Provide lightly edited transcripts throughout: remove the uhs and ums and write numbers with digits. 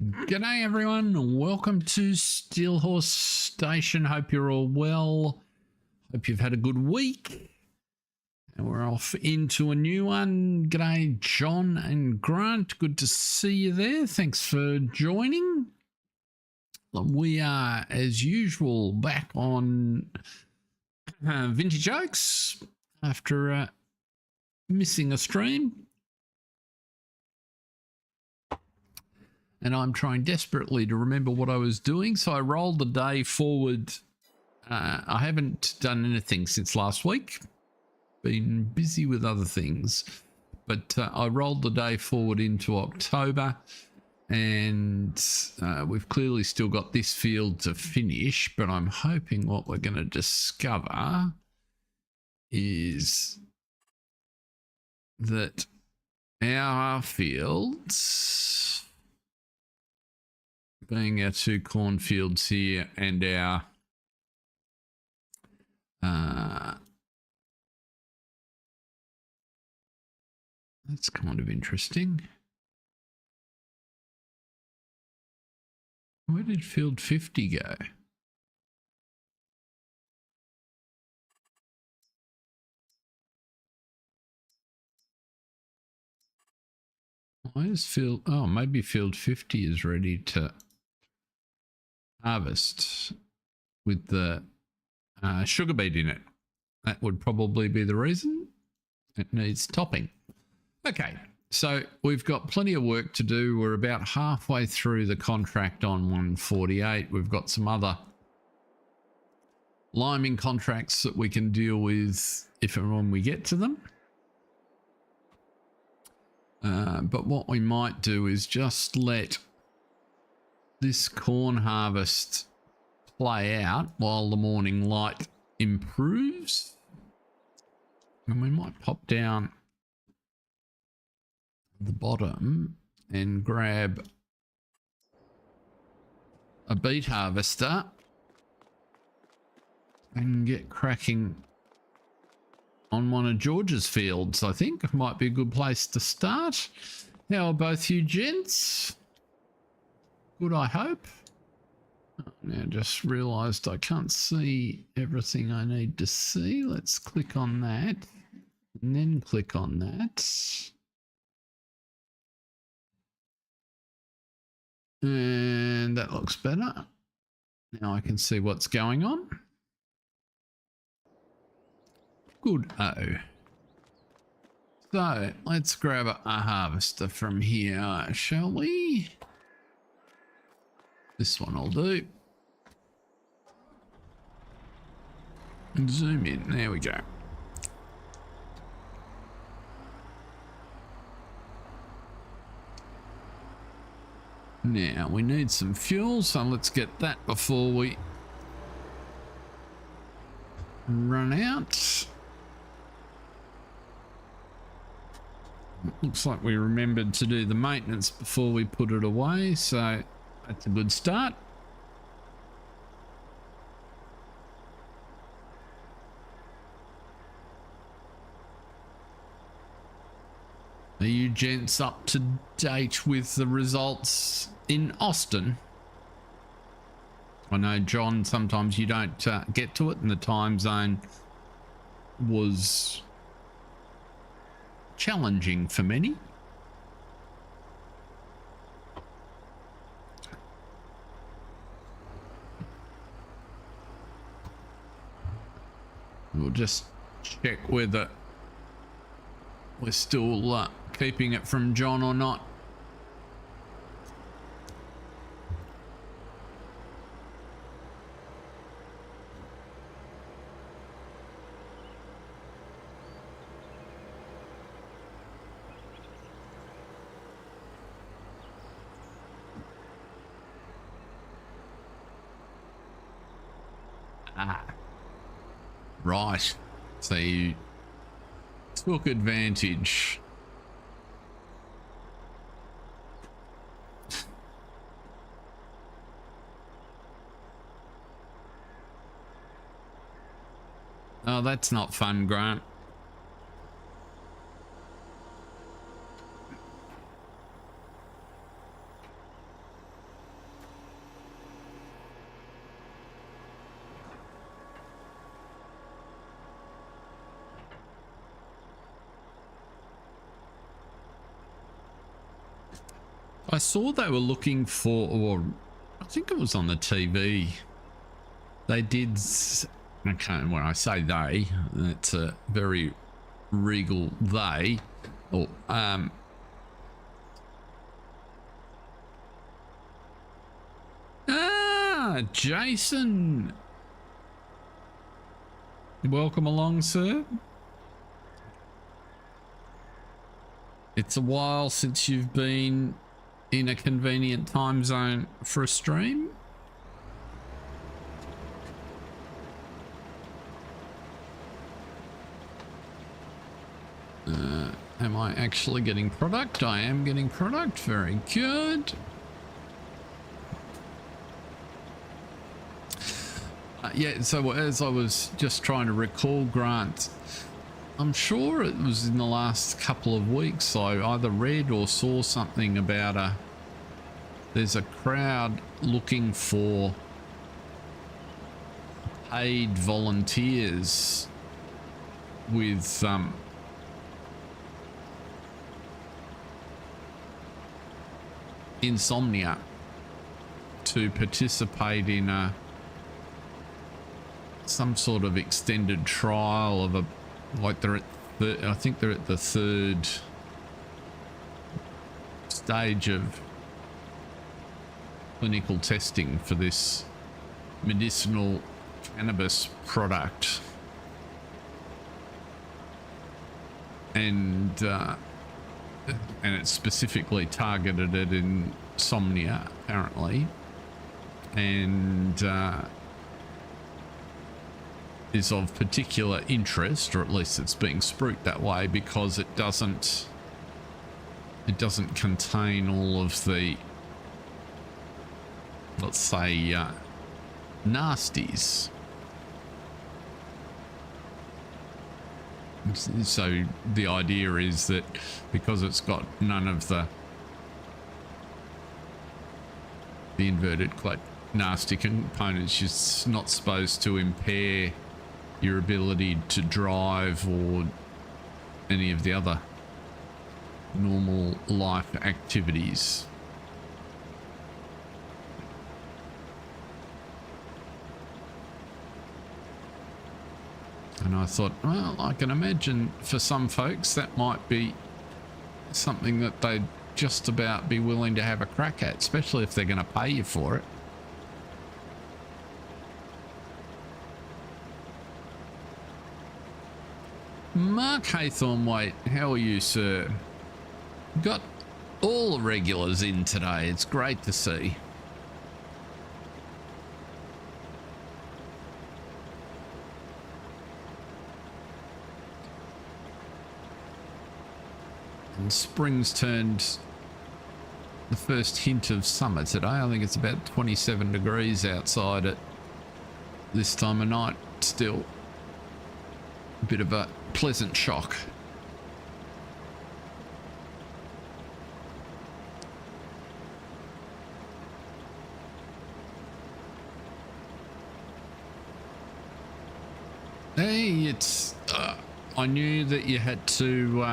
G'day everyone, and welcome to Steelhorse Station. Hope you're all well. Hope you've had a good week. And we're off into a new one. G'day John and Grant, good to see you there. Thanks for joining. We are, as usual, back on Vintage Oaks after missing a stream. And I'm trying desperately to remember what I was doing. So I rolled the day forward. I haven't done anything since last week. Been busy with other things. But I rolled the day forward into October. And we've clearly still got this field to finish. But I'm hoping what we're going to discover is that our fields, being our two cornfields here and our that's kind of interesting. Where did field 50 go? Why is field, oh, maybe field 50 is ready to harvest with the sugar beet in it. That would probably be the reason. It needs topping. Okay, so we've got plenty of work to do. We're about halfway through the contract on 148. We've got some other liming contracts that we can deal with if and when we get to them. But what we might do is just let this corn harvest play out while the morning light improves. And we might pop down the bottom and grab a beet harvester and get cracking on one of George's fields. I think might be a good place to start. How are both you gents? Good, I hope. Now just realised I can't see everything I need to see. Let's click on that and then click on that. And that looks better. Now I can see what's going on. Good. So let's grab a harvester from here, shall we? This one will do. And zoom in. There we go. Now we need some fuel, so let's get that before we run out. Looks like we remembered to do the maintenance before we put it away, so that's a good start. Are you gents up to date with the results in Austin? I know, John, sometimes you don't get to it, and the time zone was challenging for many. We'll just check whether we're still keeping it from John or not. Right, so you took advantage. Oh, that's not fun, Grant. I saw they were looking for, or I think it was on the TV. They did, okay, when I say they, it's a very regal they, or, Jason. Welcome along, sir. It's a while since you've been in a convenient time zone for a stream. Am I actually getting product? I am getting product. Very good. Yeah, so as I was just trying to recall, Grant, I'm sure it was in the last couple of weeks I either read or saw something about there's a crowd looking for paid volunteers with insomnia to participate in some sort of extended trial of like they're at I think they're at the third stage of clinical testing for this medicinal cannabis product, and it's specifically targeted at insomnia apparently, and is of particular interest, or at least it's being spruiked that way, because it doesn't contain all of the, let's say, nasties. So the idea is that because it's got none of the inverted quote nasty components, it's not supposed to impair your ability to drive or any of the other normal life activities. And I thought, well, I can imagine for some folks that might be something that they'd just about be willing to have a crack at, especially if they're going to pay you for it. Mark Haythornwaite, how are you, sir? Got all the regulars in today. It's great to see. And spring's turned the first hint of summer today. I think it's about 27 degrees outside at this time of night still. A bit of a pleasant shock. Hey, it's I knew that you had to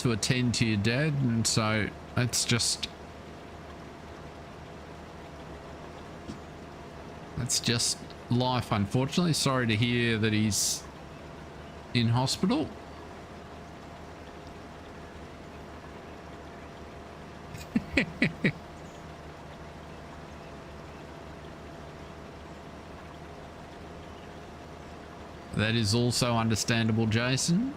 attend to your dad, and so that's just life, unfortunately. Sorry to hear that he's in hospital. That is also understandable, Jason.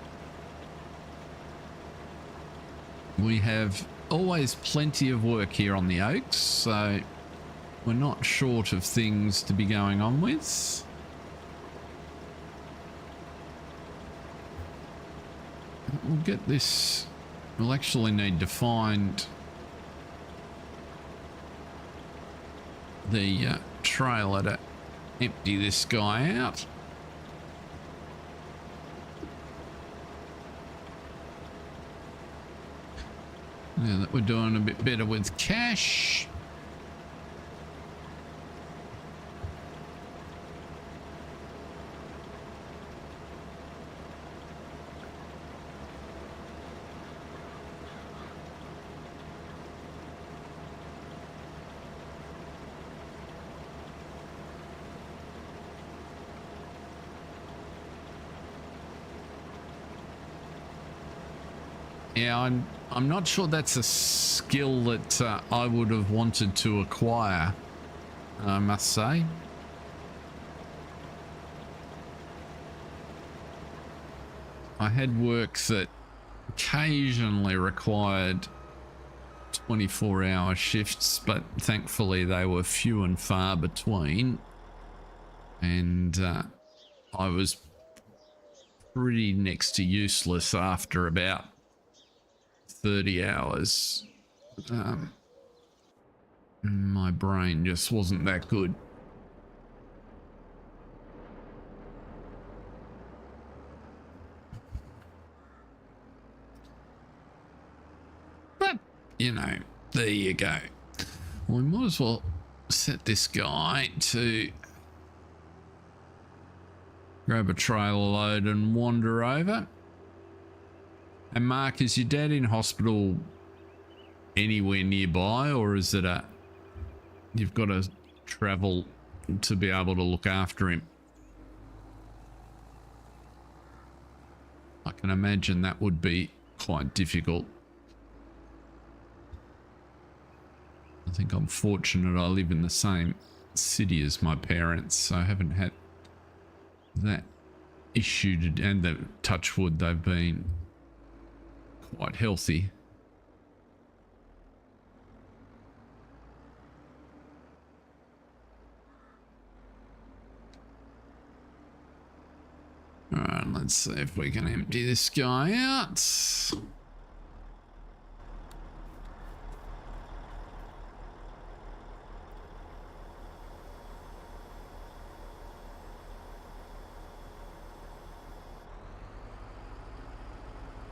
We have always plenty of work here on the Oaks, so we're not short of things to be going on with. We'll get this. We'll actually need to find the trailer to empty this guy out. Now that we're doing a bit better with cash. Yeah, I'm not sure that's a skill that I would have wanted to acquire, I must say. I had work that occasionally required 24-hour shifts, but thankfully they were few and far between. And I was pretty next to useless after about 30 hours. My brain just wasn't that good. But, you know, there you go. We might as well set this guy to grab a trailer load and wander over. And Mark, is your dad in hospital anywhere nearby, or is it you've got to travel to be able to look after him? I can imagine that would be quite difficult. I think I'm fortunate I live in the same city as my parents, so I haven't had that issue, and the touch wood, they've been quite healthy. All right, let's see if we can empty this guy out.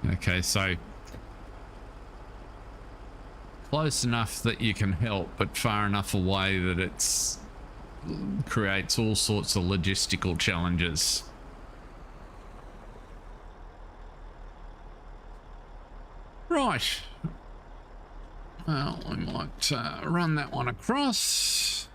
Okay, so close enough that you can help, but far enough away that it's creates all sorts of logistical challenges. Right. Well, we might run that one across.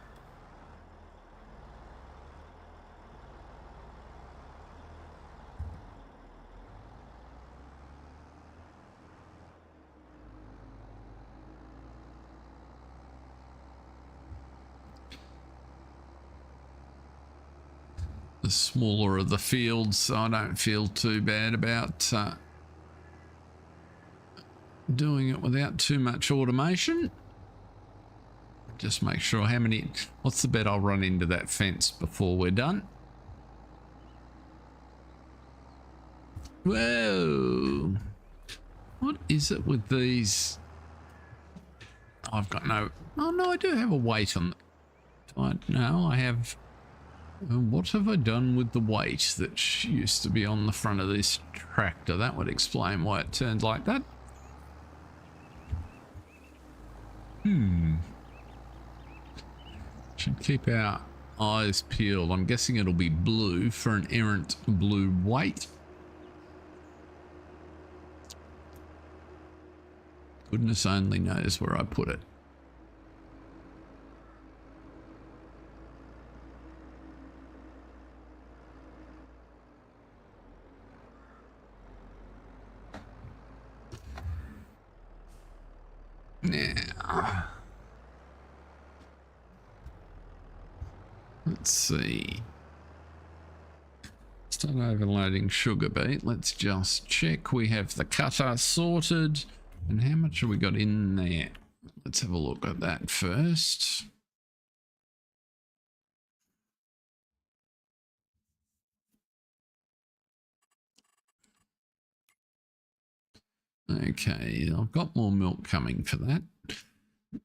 The smaller of the fields, so I don't feel too bad about doing it without too much automation. Just make sure how many... What's the bet I'll run into that fence before we're done? Whoa! What is it with these? I've got no... Oh no, I do have a weight on... No, I have... What have I done with the weight that used to be on the front of this tractor? That would explain why it turned like that. Should keep our eyes peeled. I'm guessing it'll be blue for an errant blue weight. Goodness only knows where I put it. Now, let's see. Start overloading sugar beet. Let's just check we have the cutter sorted. And how much have we got in there? Let's have a look at that first. Okay, I've got more milk coming for that.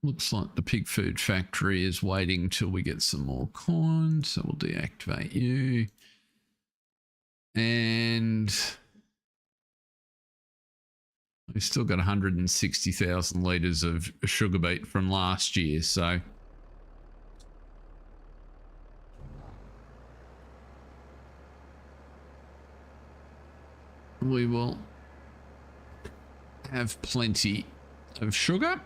Looks like the pig food factory is waiting till we get some more corn, so we'll deactivate you. And we've still got 160,000 litres of sugar beet from last year, so we will have plenty of sugar.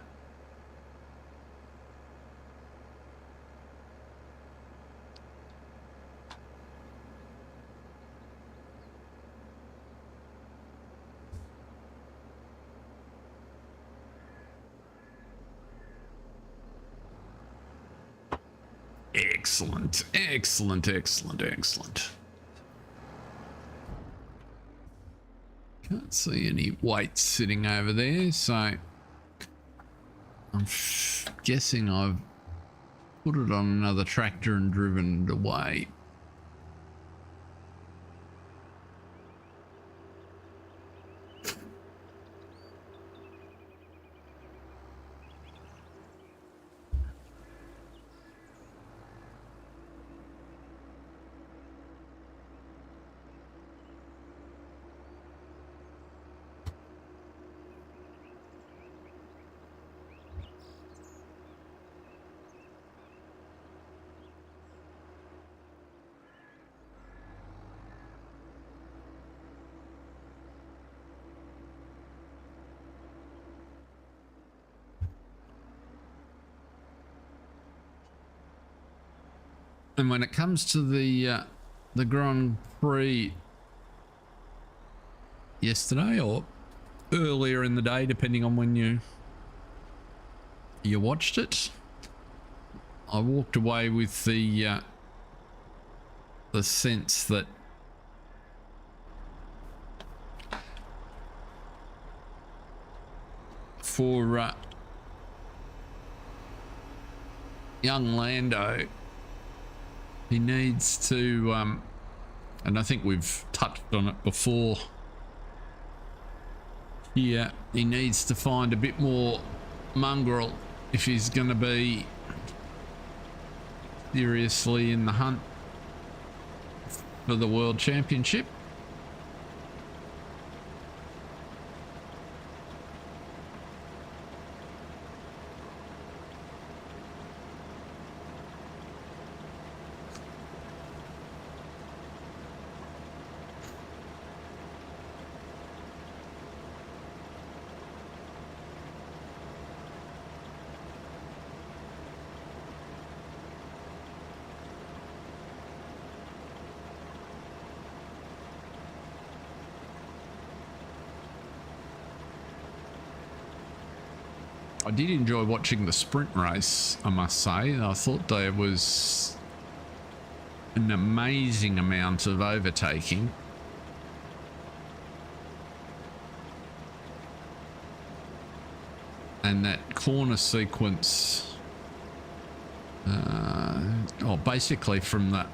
Excellent, excellent, excellent, excellent. Can't see any weights sitting over there, so I'm guessing I've put it on another tractor and driven it away. And when it comes to the Grand Prix yesterday or earlier in the day, depending on when you watched it, I walked away with the sense that for young Lando, he needs to, and I think we've touched on it before, yeah, he needs to find a bit more mongrel if he's going to be seriously in the hunt for the World Championship. I did enjoy watching the sprint race, I must say. I thought there was an amazing amount of overtaking. And that corner sequence, basically from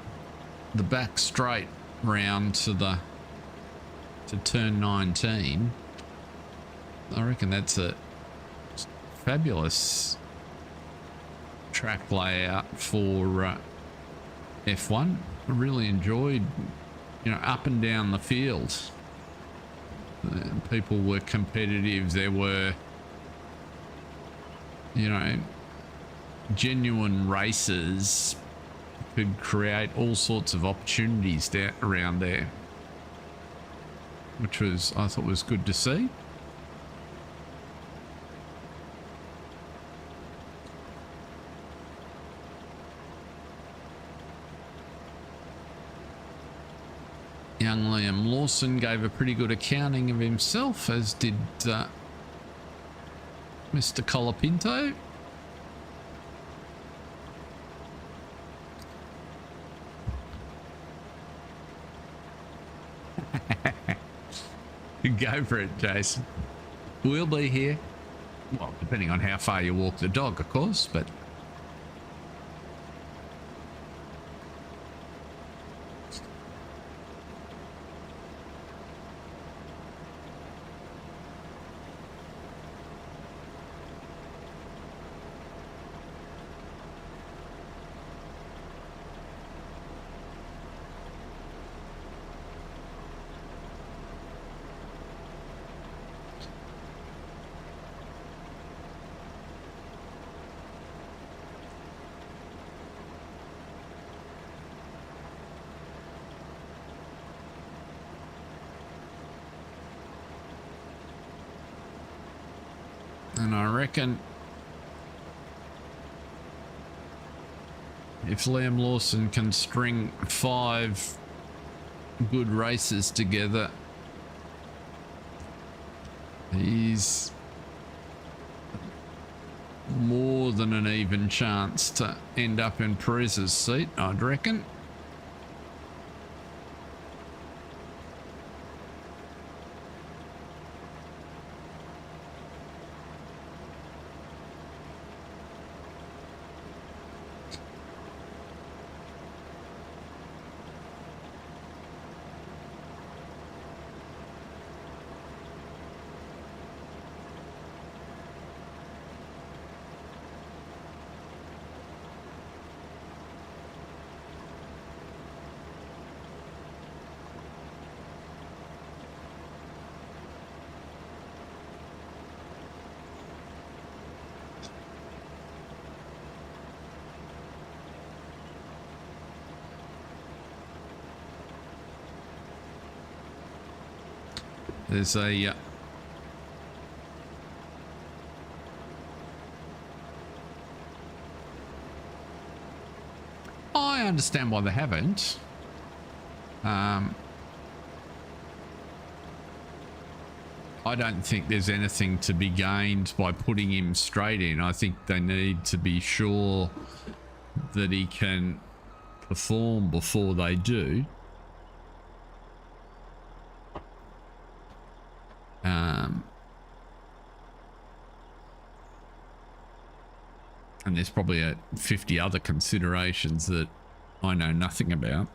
the back straight round to turn 19, I reckon that's a fabulous track layout for F1. I really enjoyed, up and down the field. People were competitive. There were, genuine races could create all sorts of opportunities around there, which I thought was good to see. Young Liam Lawson gave a pretty good accounting of himself, as did Mr. Colapinto. Go for it, Jason. We'll be here. Well, depending on how far you walk the dog, of course, but... And I reckon if Liam Lawson can string 5 good races together, he's more than an even chance to end up in Perez's seat, I'd reckon. There's a I understand why they haven't. I don't think there's anything to be gained by putting him straight in. I think they need to be sure that he can perform before they do. And there's probably 50 other considerations that I know nothing about.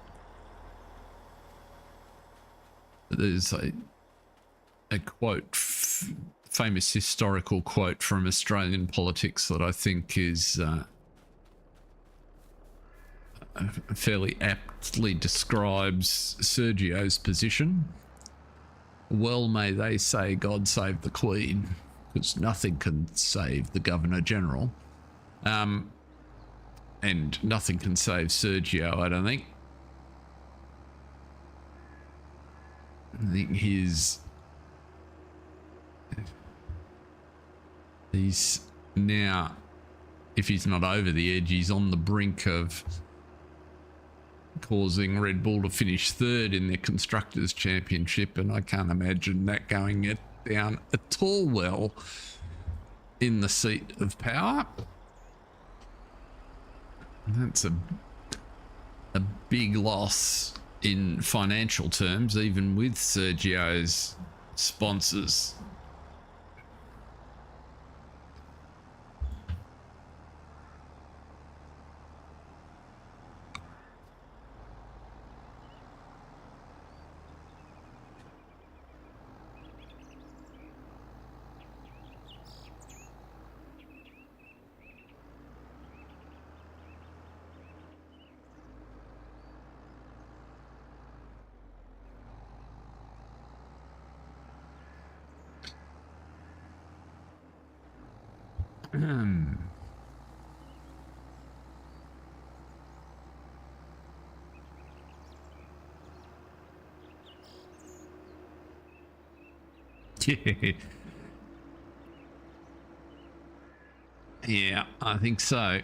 There's a quote, famous historical quote from Australian politics that I think is fairly aptly describes Sergio's position. Well may they say, God save the Queen, because nothing can save the Governor-General. And nothing can save Sergio, I don't think. I think he's now, if he's not over the edge, he's on the brink of causing Red Bull to finish third in their Constructors' Championship, and I can't imagine that going down at all well in the seat of power. That's a big loss in financial terms, even with Sergio's sponsors. Yeah, I think so.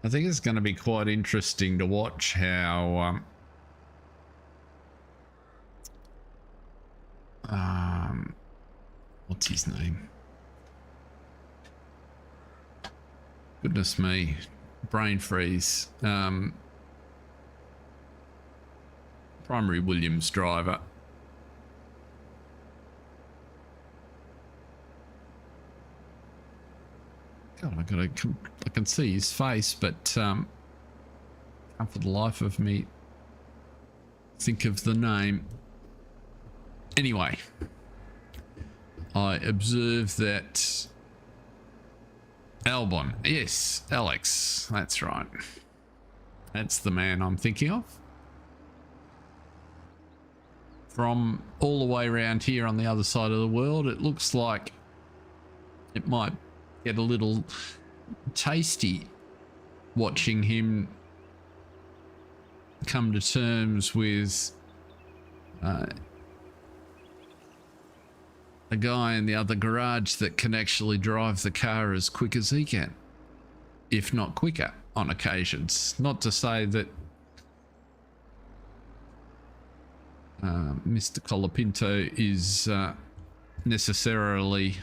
I think it's going to be quite interesting to watch how what's his name? Goodness me, brain freeze. Primary Williams driver. God, I can see his face, but can't for the life of me think of the name. Anyway, I observe that Albon, yes, Alex, that's right. That's the man I'm thinking of. From all the way around here on the other side of the world, it looks like it might get a little tasty watching him come to terms with a guy in the other garage that can actually drive the car as quick as he can, if not quicker on occasions. Not to say that Mr. Colapinto is necessarily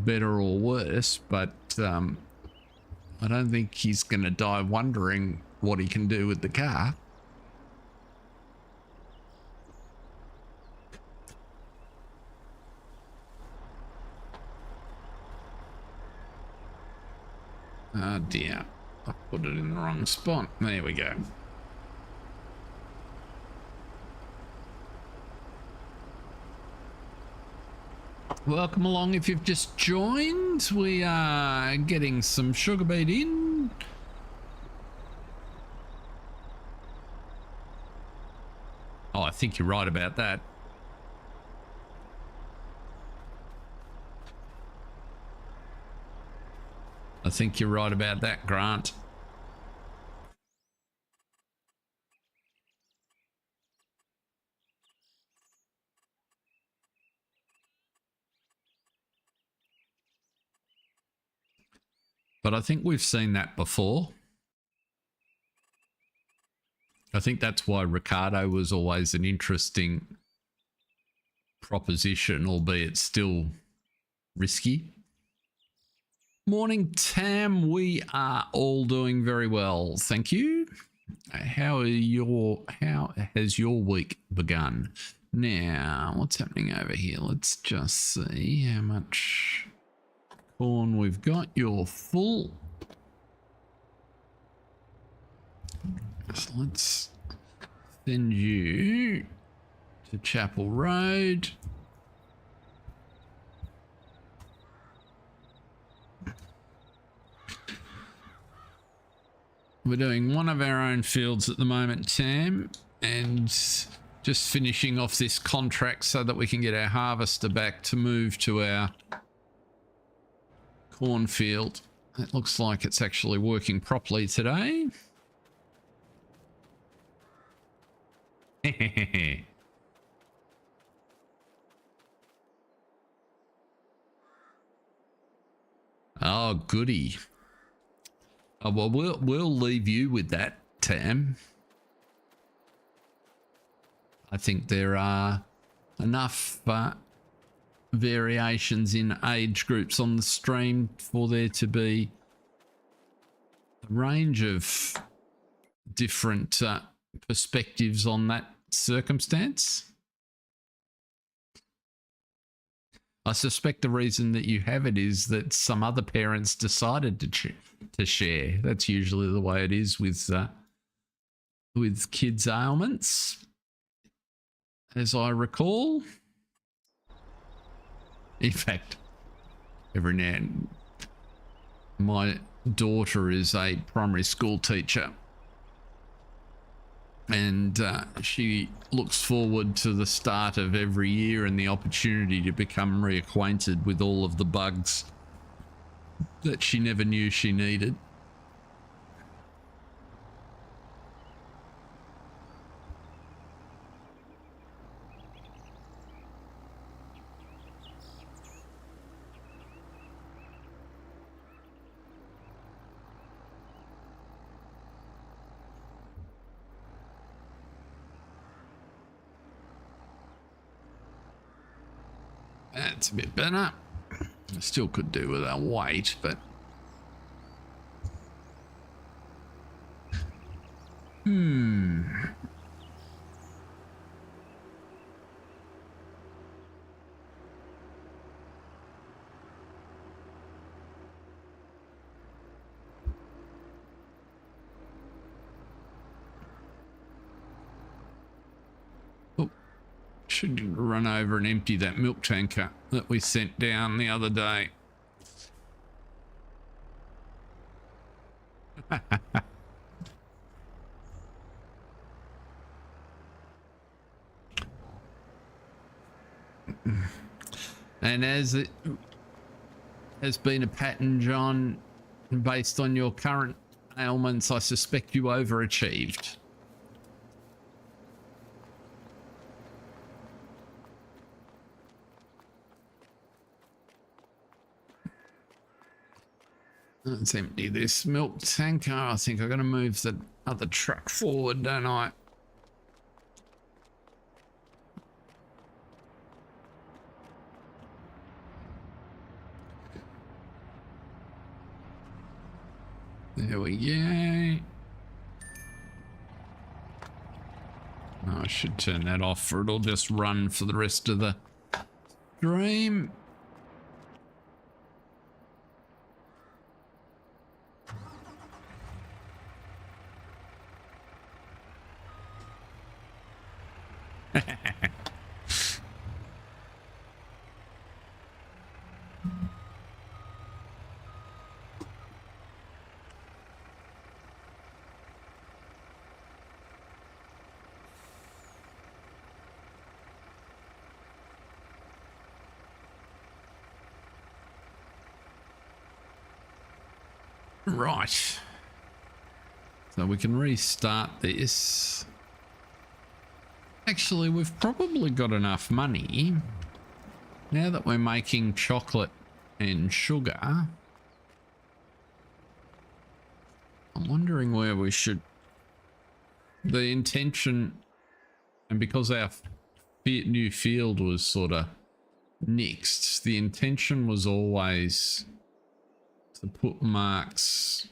better or worse, but I don't think he's going to die wondering what he can do with the car. Oh dear, I put it in the wrong spot. There we go. Welcome along if you've just joined. We are getting some sugar beet in. Oh, I think you're right about that. I think you're right about that, Grant. But I think we've seen that before. I think that's why Ricardo was always an interesting proposition, albeit still risky. Morning, Tam. We are all doing very well, thank you. How has your week begun? Now, what's happening over here? Let's just see how much corn we've got. You're full. So let's send you to Chapel Road. We're doing one of our own fields at the moment, Tam, and just finishing off this contract so that we can get our harvester back to move to our cornfield. It looks like it's actually working properly today. Oh, goody. Oh, well, we'll leave you with that, Tam. I think there are enough variations in age groups on the stream for there to be a range of different perspectives on that circumstance. I suspect the reason that you have it is that some other parents decided to share. That's usually the way it is with kids' ailments, as I recall. In fact, every now and my daughter is a primary school teacher, and she looks forward to the start of every year and the opportunity to become reacquainted with all of the bugs that she never knew she needed. That's a bit better. I still could do with our weight, but should run over and empty that milk tanker that we sent down the other day. And as it has been a pattern, John, based on your current ailments, I suspect you overachieved. Let's empty this milk tanker. I think I'm going to move the other truck forward, don't I? There we go. Oh, I should turn that off or it'll just run for the rest of the stream. Right. So we can restart this. Actually, we've probably got enough money now that we're making chocolate and sugar. I'm wondering where we should... The intention, and because our new field was sort of nixed, the intention was always to put Mark's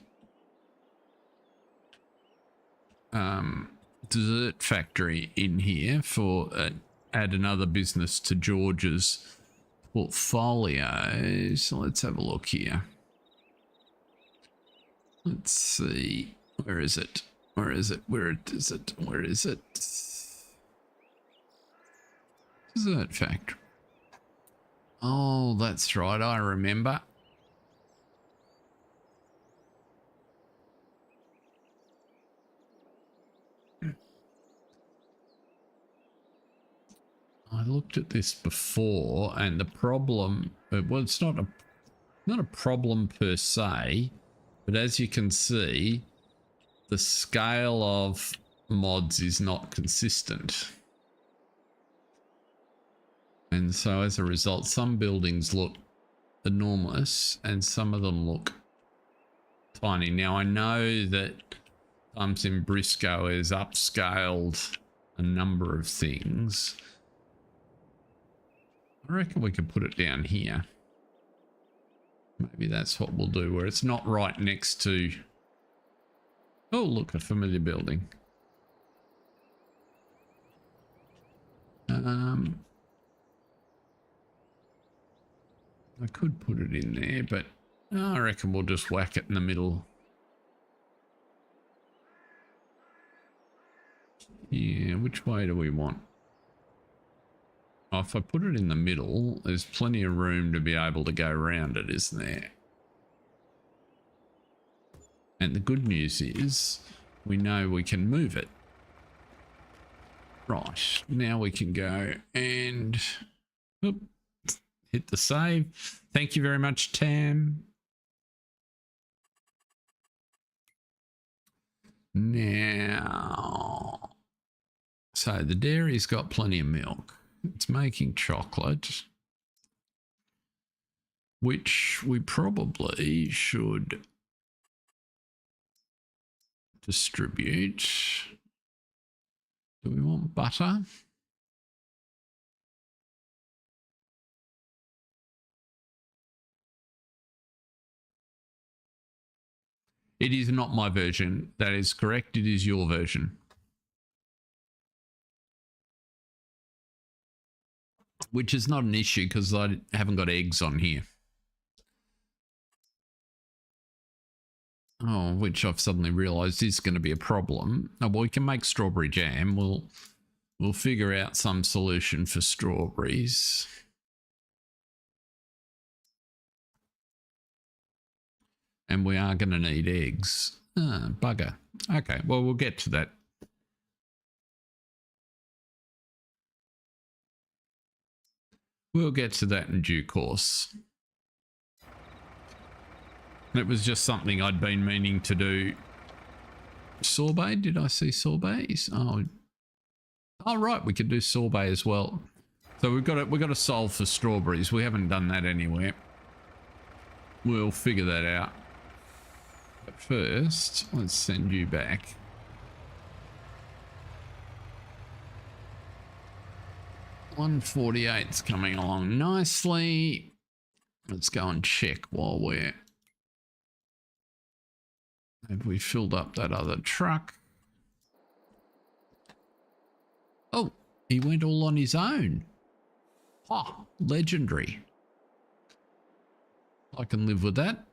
dessert factory in here for add another business to George's portfolio. So let's have a look here. Let's see, where is it? Where is it? Where is it? Where is it? Dessert factory. Oh, that's right, I remember. I looked at this before, and the problem, well, it's not a problem per se, but as you can see, the scale of mods is not consistent. And so as a result, some buildings look enormous and some of them look tiny. Now I know that Sim Brisco has upscaled a number of things. I reckon we could put it down here. Maybe that's what we'll do, where it's not right next to... Oh, look, a familiar building. I could put it in there, but I reckon we'll just whack it in the middle. Yeah, which way do we want? Oh, if I put it in the middle, there's plenty of room to be able to go around it, isn't there? And the good news is we know we can move it. Right, now we can go and whoop, hit the save. Thank you very much, Tam. Now, so the dairy's got plenty of milk. It's making chocolate, which we probably should distribute. Do we want butter? It is not my version. That is correct. It is your version. Which is not an issue because I haven't got eggs on here. Oh, which I've suddenly realised is going to be a problem. Oh, well, we can make strawberry jam. We'll figure out some solution for strawberries. And we are going to need eggs. Ah, bugger. Okay, well, we'll get to that. We'll get to that in due course. It was just something I'd been meaning to do. Sorbet? Did I see sorbets? Oh, right, we could do sorbet as well. So we've got to solve for strawberries. We haven't done that anywhere. We'll figure that out. But first, let's send you back. $148's coming along nicely. Let's go and check while we're... Have we filled up that other truck? Oh, he went all on his own. Oh, legendary. I can live with that.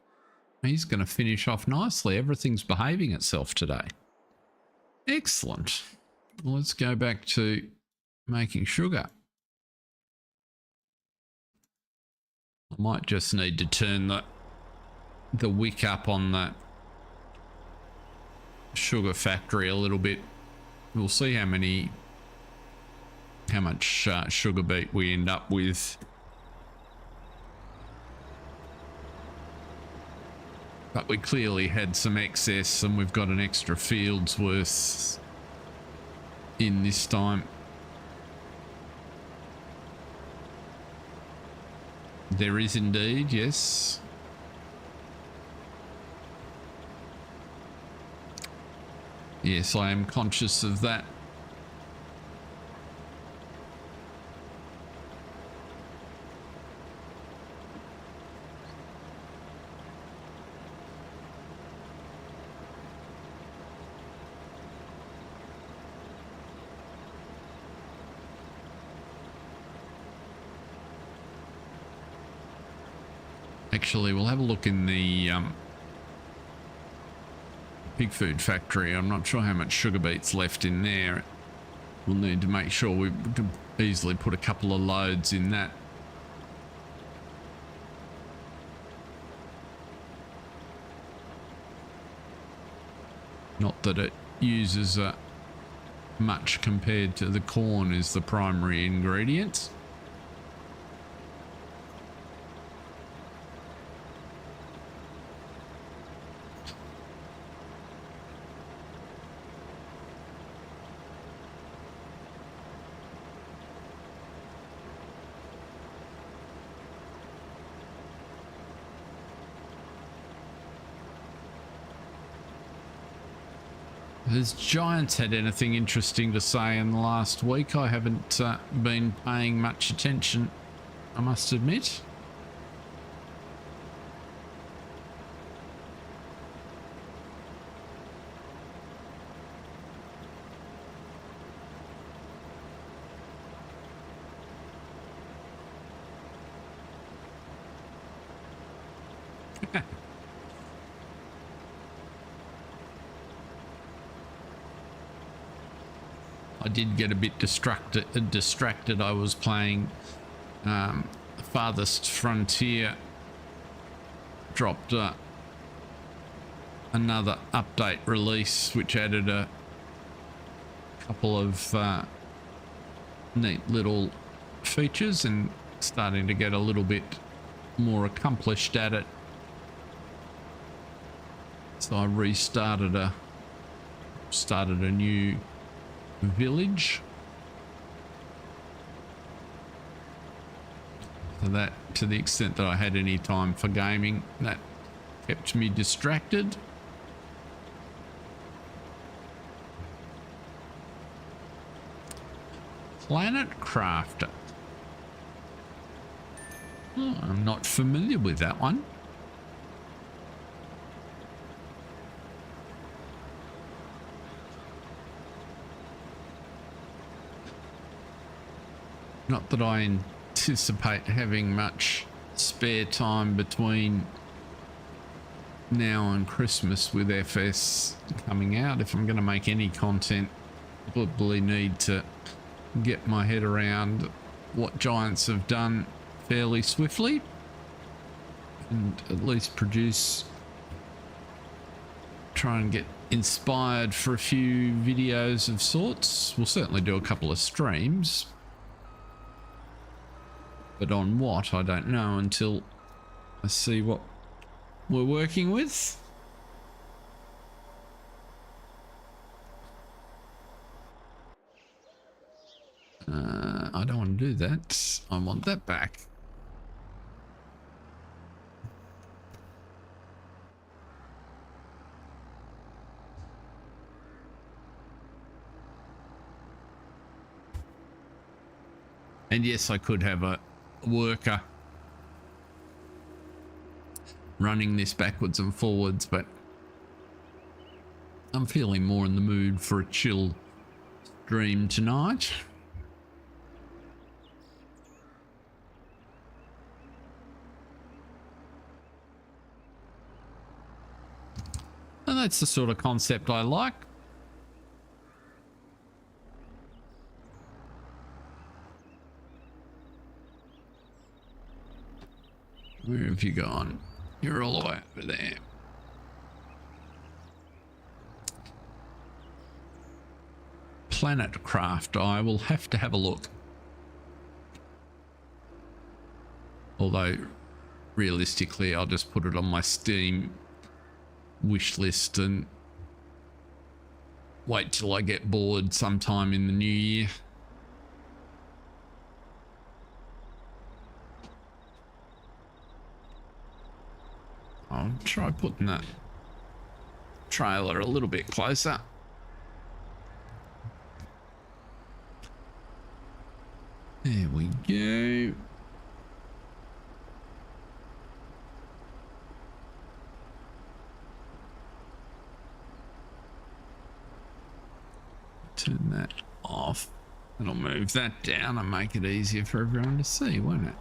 He's going to finish off nicely. Everything's behaving itself today. Excellent. Well, let's go back to making sugar. I might just need to turn the wick up on that sugar factory a little bit. We'll see how much sugar beet we end up with. But we clearly had some excess and we've got an extra field's worth in this time. There is indeed, yes. Yes, I am conscious of that. Actually, we'll have a look in the pig food factory. I'm not sure how much sugar beet's left in there. We'll need to make sure we can easily put a couple of loads in that. Not that it uses much compared to the corn is the primary ingredient. Has Giants had anything interesting to say in the last week? I haven't been paying much attention, I must admit. I did get a bit distracted. I was playing Farthest Frontier. Dropped another update release which added a couple of neat little features and starting to get a little bit more accomplished at it. So I restarted a new village. So that, to the extent that I had any time for gaming, that kept me distracted. Planet Crafter. Oh, I'm not familiar with that one. Not that I anticipate having much spare time between now and Christmas with FS coming out. If I'm going to make any content, I probably need to get my head around what Giants have done fairly swiftly and at least try and get inspired for a few videos of sorts. We'll certainly do a couple of streams. But on what, I don't know until I see what we're working with. I don't want to do that. I want that back. And yes, I could have a worker running this backwards and forwards, but I'm feeling more in the mood for a chill stream tonight. And that's the sort of concept I like. Where have you gone? You're all the way over there. Planet Craft, I will have to have a look. Although, realistically, I'll just put it on my Steam wish list and wait till I get bored sometime in the new year. I'll try putting that trailer a little bit closer. There we go. Turn that off. It'll move that down and make it easier for everyone to see, won't it?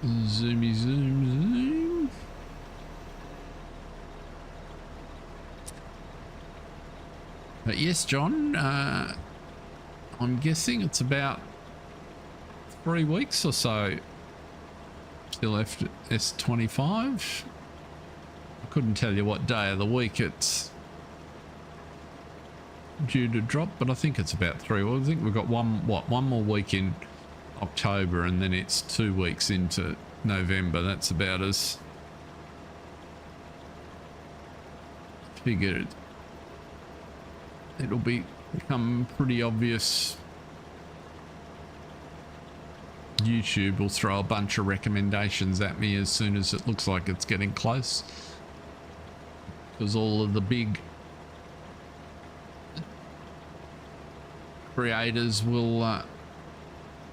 Zoomy zoom zoom. But yes, John, I'm guessing it's about 3 weeks or so still left at S25. I couldn't tell you what day of the week it's due to drop, but I think it's about 3. Well, I think we've got one more week in October, and then it's 2 weeks into November. That's about as figured. It'll become pretty obvious. YouTube will throw a bunch of recommendations at me as soon as it looks like it's getting close, because all of the big creators will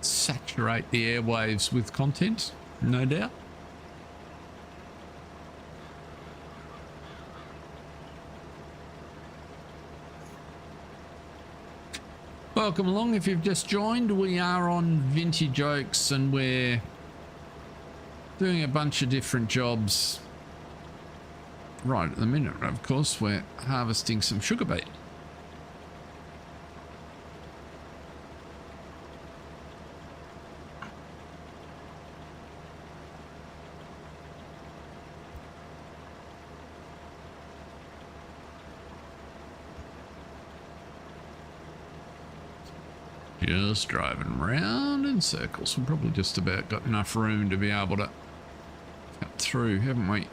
saturate the airwaves with content, no doubt. Welcome along if you've just joined. We are on Vintage Oaks and we're doing a bunch of different jobs. Right at the minute, of course, we're harvesting some sugar beet. Just driving round in circles. We've probably just about got enough room to be able to cut through, haven't we?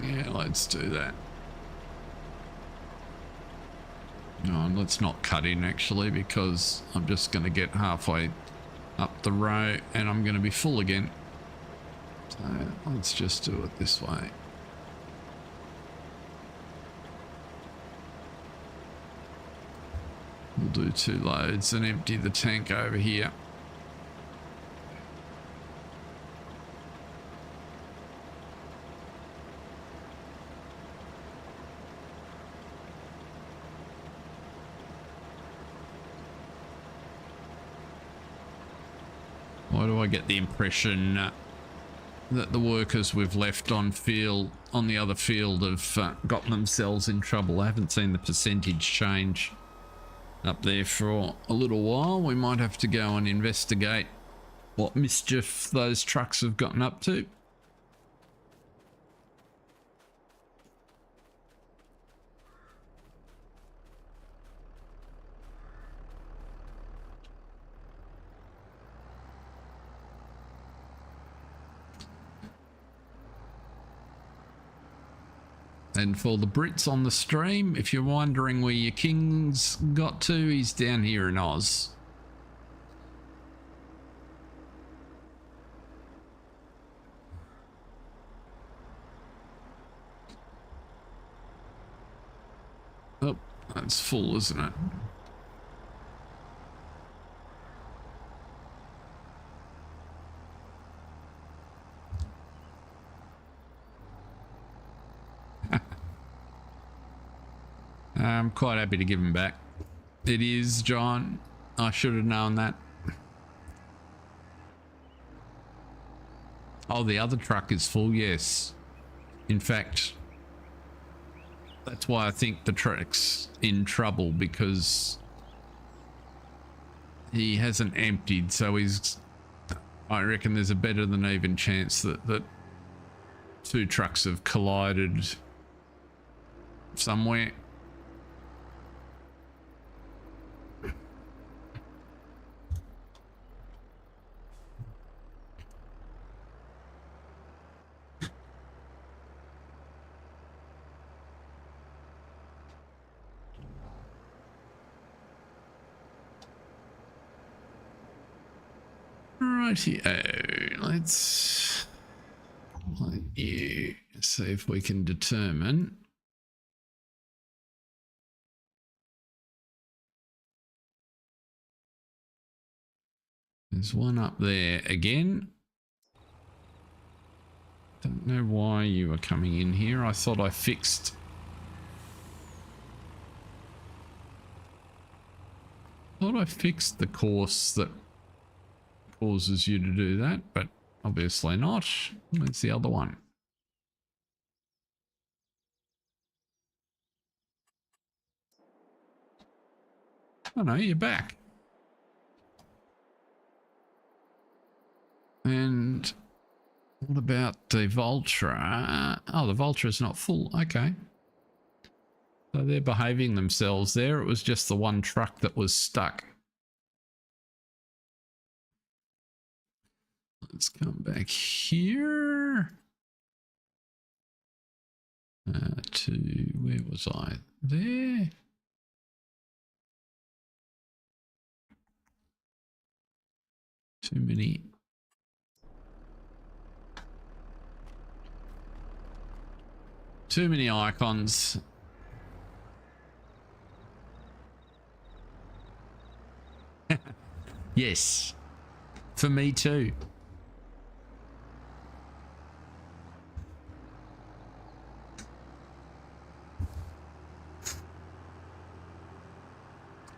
Yeah, let's do that. No, let's not cut in actually, because I'm just going to get halfway up the row and I'm going to be full again. So let's just do it this way. We'll do 2 loads and empty the tank over here. Why do I get the impression that the workers we've left on the other field have gotten themselves in trouble? I haven't seen the percentage change up there for a little while. We might have to go and investigate what mischief those trucks have gotten up to. And for the Brits on the stream, if you're wondering where your king's got to, he's down here in Oz. Oh, that's full, isn't it? I'm quite happy to give him back. It is, John. I should have known that. Oh, the other truck is full, yes. In fact, that's why I think the truck's in trouble, because he hasn't emptied, so I reckon there's a better than even chance that two trucks have collided somewhere. Rightio, let's let you see if we can determine. There's one up there again. Don't know why you are coming in here. I thought I fixed. The course that causes you to do that, but obviously not. Where's the other one? Oh no, you're back. And what about the Vultra? Oh, the Vultra's not full. Okay. So they're behaving themselves there. It was just the one truck that was stuck. Let's come back here to, where was I? There. Too many. Too many icons. Yes, for me too.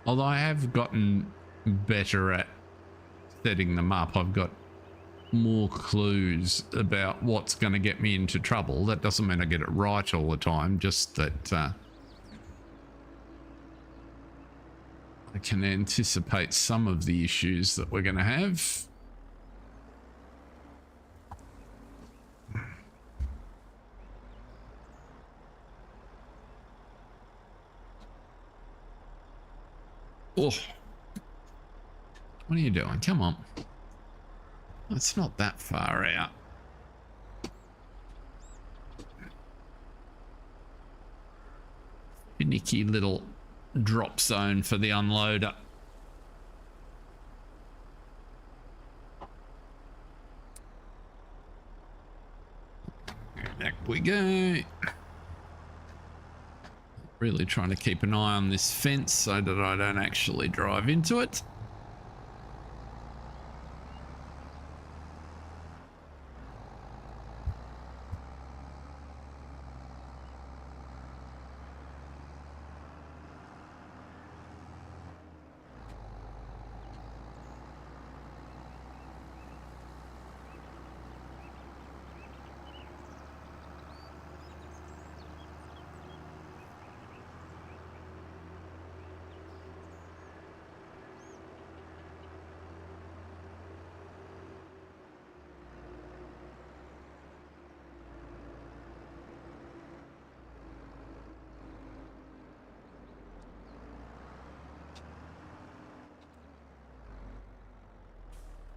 Although I have gotten better at setting them up, I've got more clues about what's going to get me into trouble. That doesn't mean I get it right all the time, just that I can anticipate some of the issues that we're going to have. Oh, what are you doing? Come on. It's not that far out. Finicky little drop zone for the unloader. Back we go. Really trying to keep an eye on this fence so that I don't actually drive into it.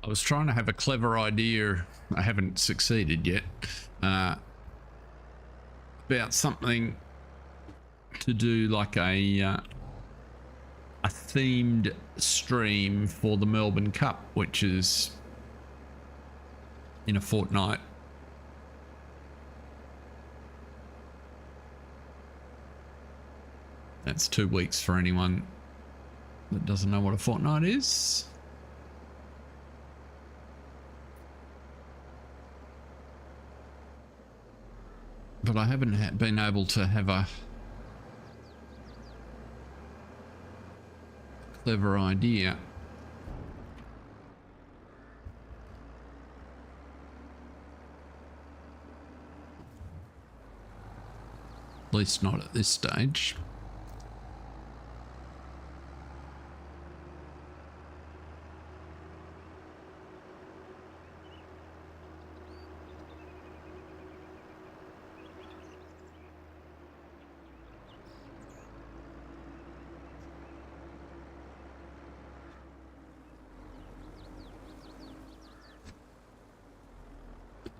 I was trying to have a clever idea. I haven't succeeded yet. about something to do like a themed stream for the Melbourne Cup, which is in a fortnight. That's 2 weeks for anyone that doesn't know what a fortnight is. But I haven't been able to have a clever idea. At least not at this stage.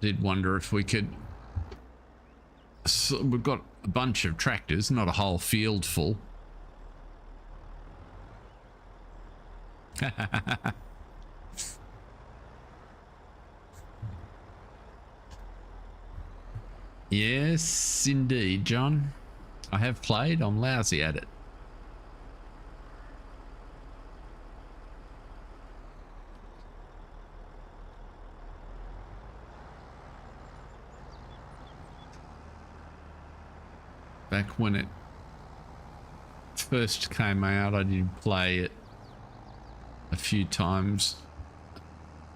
Did wonder if we could. So we've got a bunch of tractors, not a whole field full. Yes, indeed, John. I have played. I'm lousy at it. Back when it first came out, I did play it a few times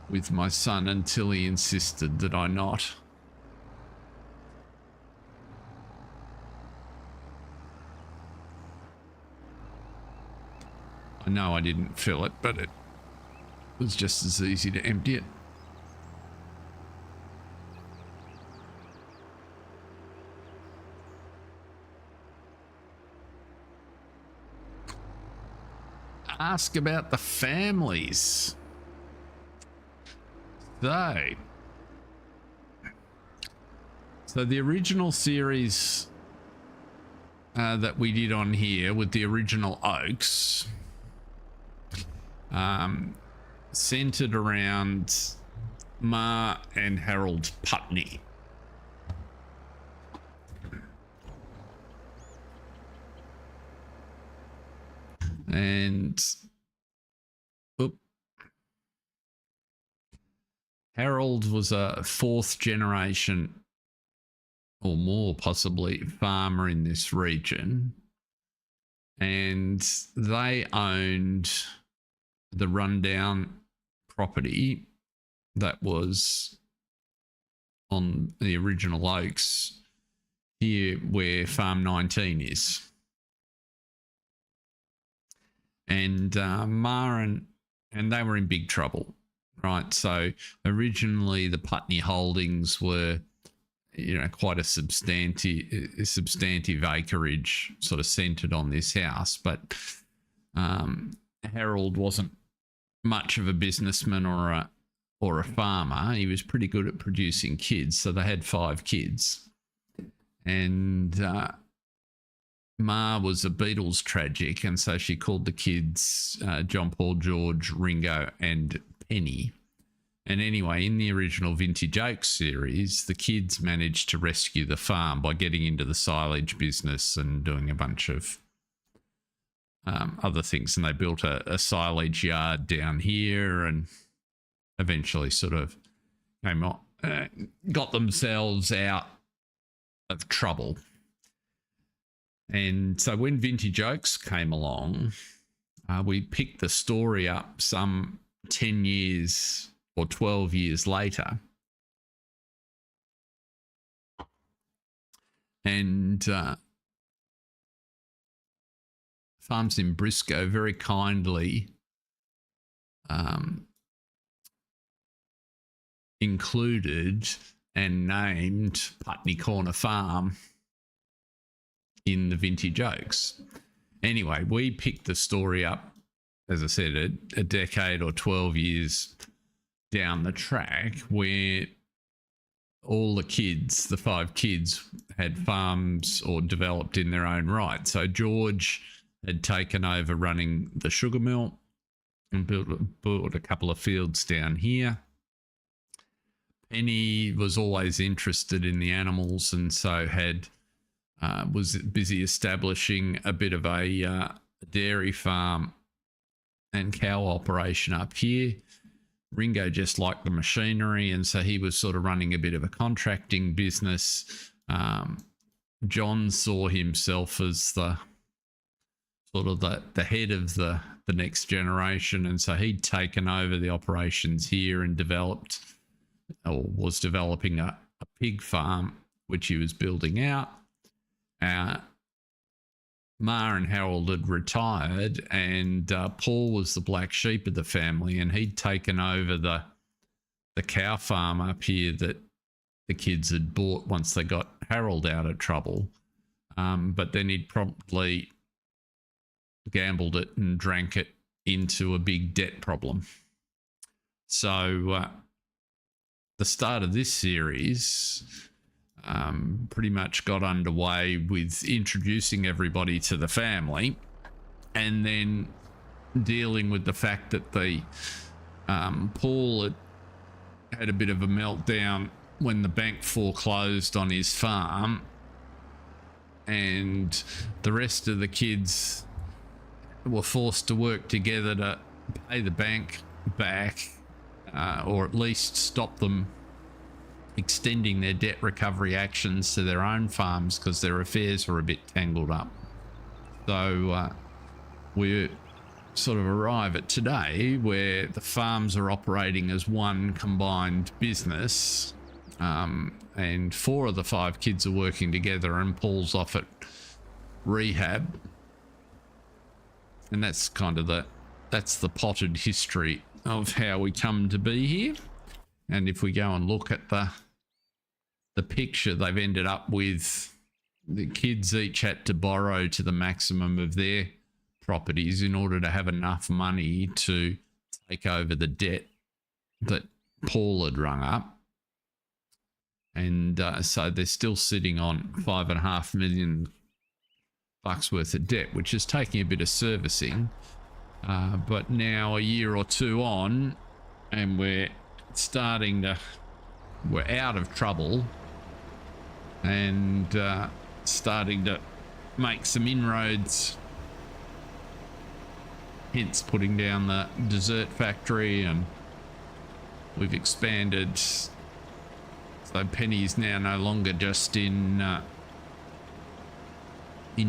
with my son until he insisted that I not. I know I didn't fill it, but it was just as easy to empty it. Ask about the families. So the original series that we did on here with the original Oaks centered around Ma and Harold Putney. And Harold was a fourth generation or more possibly farmer in this region, and they owned the rundown property that was on the original Oaks here where Farm 19 is. And Ma and they were in big trouble, right? So originally the Putney holdings were, you know, quite a substantive acreage sort of centered on this house. But Harold wasn't much of a businessman or a farmer. He was pretty good at producing kids. So they had 5 kids. And Ma was a Beatles tragic, and so she called the kids John, Paul, George, Ringo and Penny. And anyway, in the original Vintage Oaks series, the kids managed to rescue the farm by getting into the silage business and doing a bunch of other things. And they built a silage yard down here and eventually sort of got themselves out of trouble. And so when Vintage Oaks came along, we picked the story up some 10 years or 12 years later. And Farm Sim Brisco very kindly included and named Putney Corner Farm in the Vintage Oaks. Anyway, we picked the story up, as I said, a decade or 12 years down the track, where all the kids, the 5 kids, had farms or developed in their own right. So George had taken over running the sugar mill and built a couple of fields down here. Penny was always interested in the animals, and so was busy establishing a bit of a dairy farm and cow operation up here. Ringo just liked the machinery, and so he was sort of running a bit of a contracting business. John saw himself as the sort of the head of the next generation, and so he'd taken over the operations here and developed, or was developing, a pig farm, which he was building out. Ma and Harold had retired, and Paul was the black sheep of the family, and he'd taken over the cow farm up here that the kids had bought once they got Harold out of trouble. But then he'd promptly gambled it and drank it into a big debt problem. So the start of this series pretty much got underway with introducing everybody to the family, and then dealing with the fact that Paul had a bit of a meltdown when the bank foreclosed on his farm, and the rest of the kids were forced to work together to pay the bank back, or at least stop them extending their debt recovery actions to their own farms, because their affairs were a bit tangled up. So we sort of arrive at today where the farms are operating as one combined business, and 4 of the 5 kids are working together, and Paul's off at rehab. And that's kind of that's the potted history of how we come to be here. And if we go and look at the picture, they've ended up with, the kids each had to borrow to the maximum of their properties in order to have enough money to take over the debt that Paul had rung up. And so they're still sitting on $5.5 million worth of debt, which is taking a bit of servicing. But now a year or 2 on, and we're out of trouble, and starting to make some inroads, hence putting down the dessert factory, and we've expanded. So Penny's now no longer just in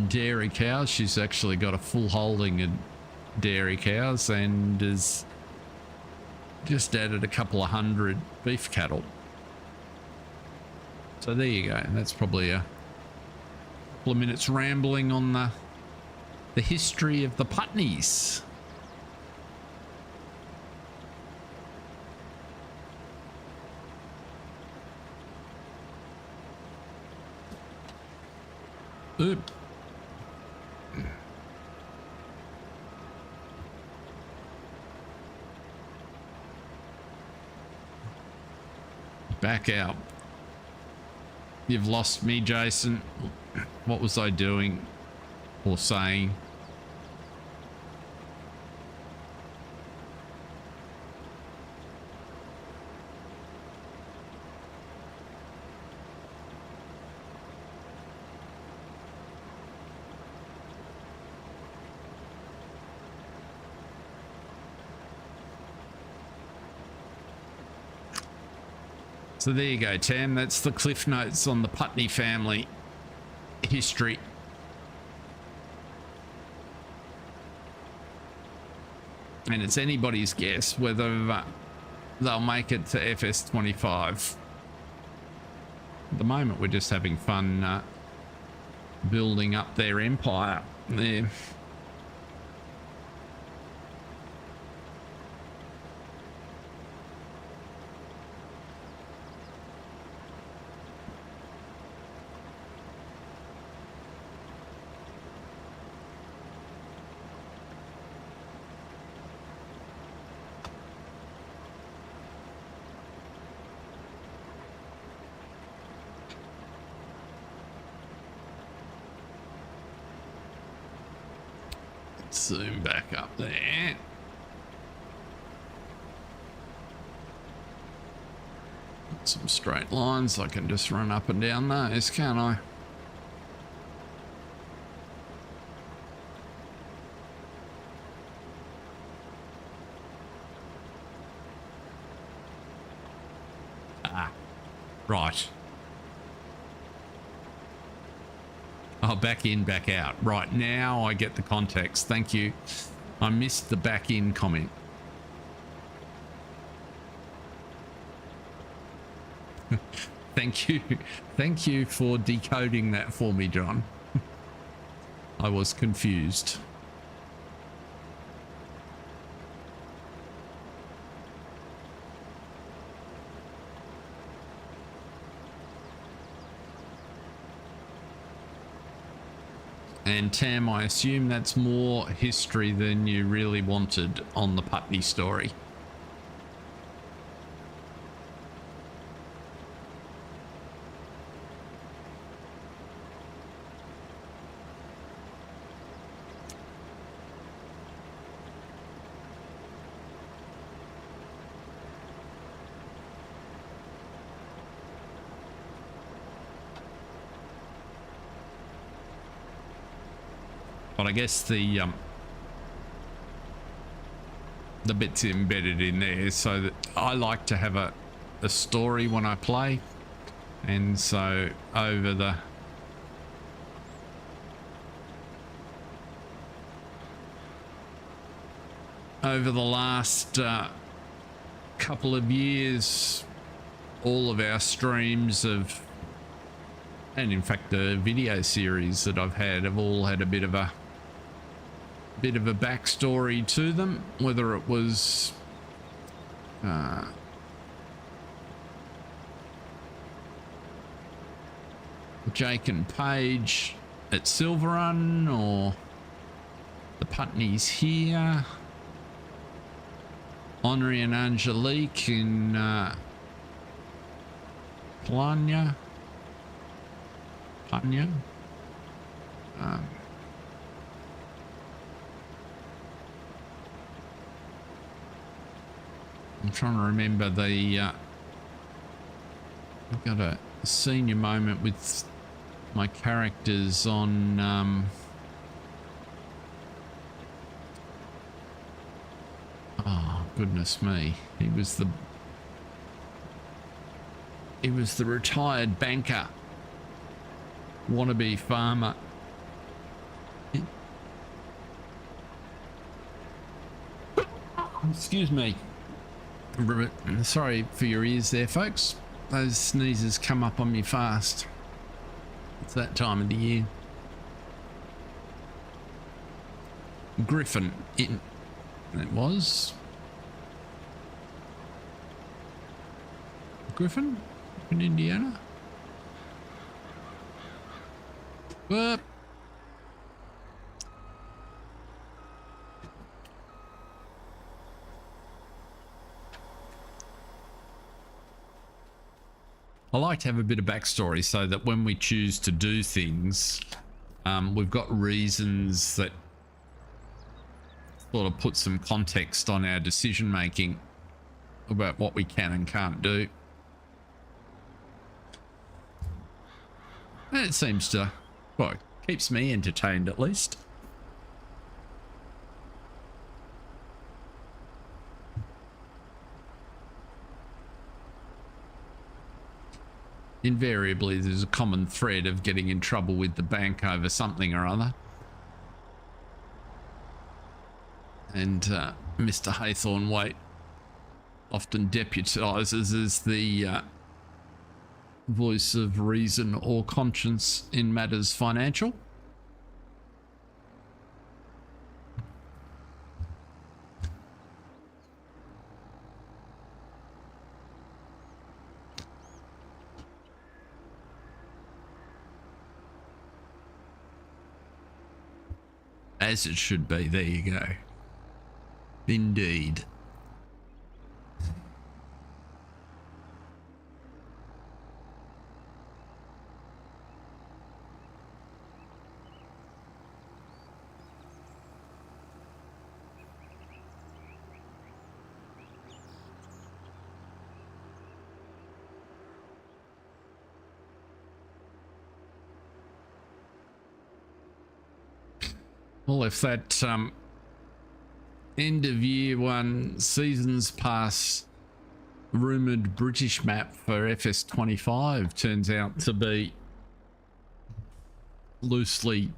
dairy cows. She's actually got a full holding of dairy cows, and has just added a couple of 100 beef cattle. So there you go. That's probably a couple of minutes rambling on the history of the Putneys. Oop. Back out. You've lost me, Jason. What was I doing or saying? So there you go, Tam. That's the Cliff Notes on the Putney family history. And it's anybody's guess whether they'll make it to FS25. At the moment, we're just having fun building up their empire there. Zoom back up there. Some straight lines. I can just run up and down those, can't I? Ah, right. Oh, back in, back out. Right, now I get the context. Thank you. I missed the back in comment. Thank you. Thank you for decoding that for me, John. I was confused. And Tam, I assume that's more history than you really wanted on the Putney story. But I guess the bits embedded in there, so that I like to have a story when I play, and so over the last couple of years, all of our streams of, and in fact the video series that I've had, have all had a bit of a backstory to them, whether it was Jake and Paige at Silverrun, or the Putneys here, Henri and Angelique in Putney. I'm trying to remember I've got a senior moment with my characters on oh goodness me, he was the retired banker, wannabe farmer. Excuse me. Sorry for your ears there, folks. Those sneezes come up on me fast. It's that time of the year. Griffin, it was. Griffin in Indiana. Whoop. I like to have a bit of backstory so that when we choose to do things, we've got reasons that sort of put some context on our decision making about what we can and can't do. And it seems to, well, it keeps me entertained at least. Invariably, there's a common thread of getting in trouble with the bank over something or other. And Mr. Haythornwaite often deputises as the voice of reason or conscience in matters financial. As it should be. There you go. Indeed. Well, if that end of year one seasons pass rumoured British map for FS25 turns out to be loosely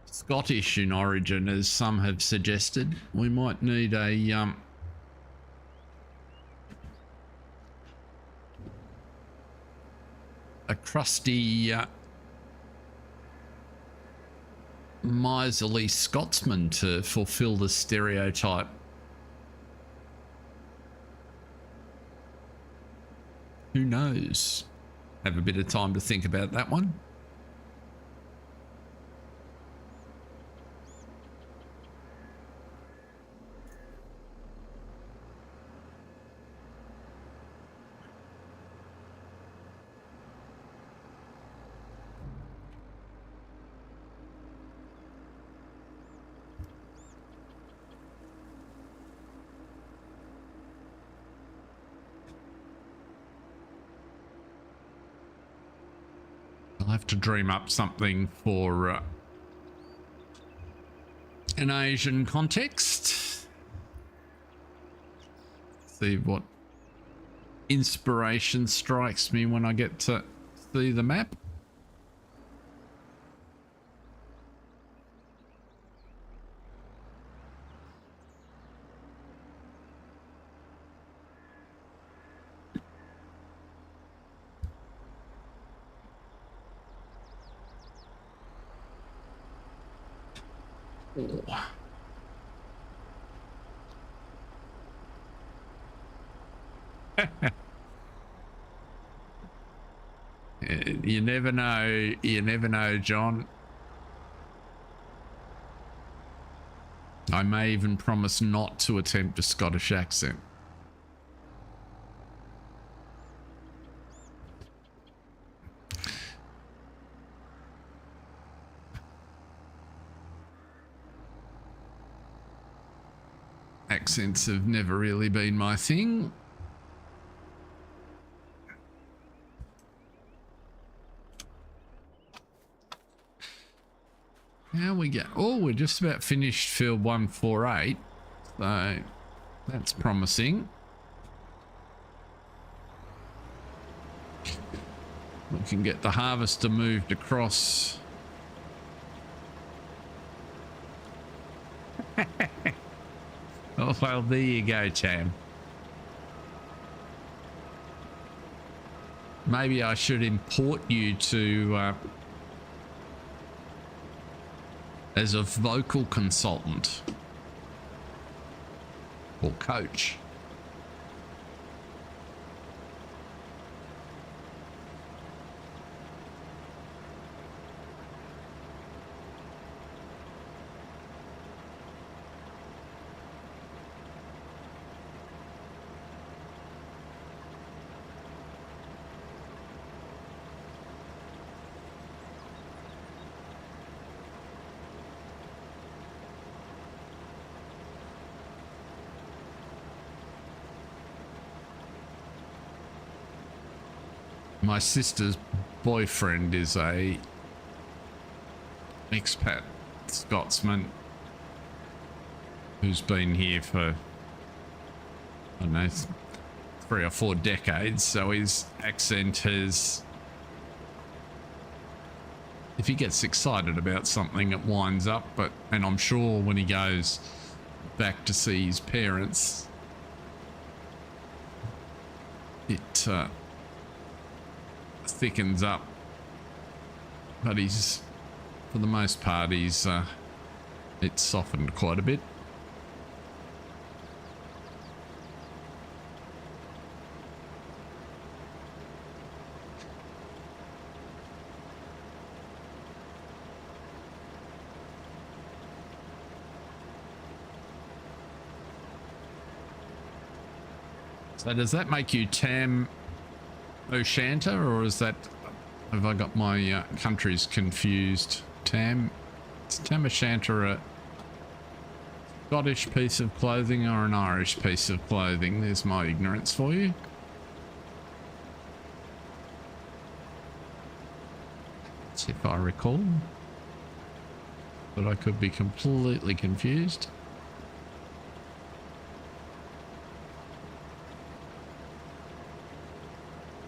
Scottish in origin, as some have suggested, we might need a crusty miserly Scotsman to fulfill the stereotype. Who knows? Have a bit of time to think about that one. I'll have to dream up something for an Asian context. See what inspiration strikes me when I get to see the map. Oh. You never know, John. I may even promise not to attempt a Scottish accent. Accents have never really been my thing. How we go? Oh, we're just about finished field 148, so that's promising. We can get the harvester moved across. Oh, well, there you go, Tam. Maybe I should import you to as a vocal consultant or coach. My sister's boyfriend is a expat Scotsman who's been here for, I don't know, 3 or 4 decades, so his accent has, if he gets excited about something, it winds up, and I'm sure when he goes back to see his parents, it thickens up, but he's, for the most part, he's it's softened quite a bit. So does that make you Tam O'Shanta, or is that, have I got my countries confused? Is Tam O'Shanta a Scottish piece of clothing or an Irish piece of clothing? There's my ignorance for you. That's if I recall. but I could be completely confused.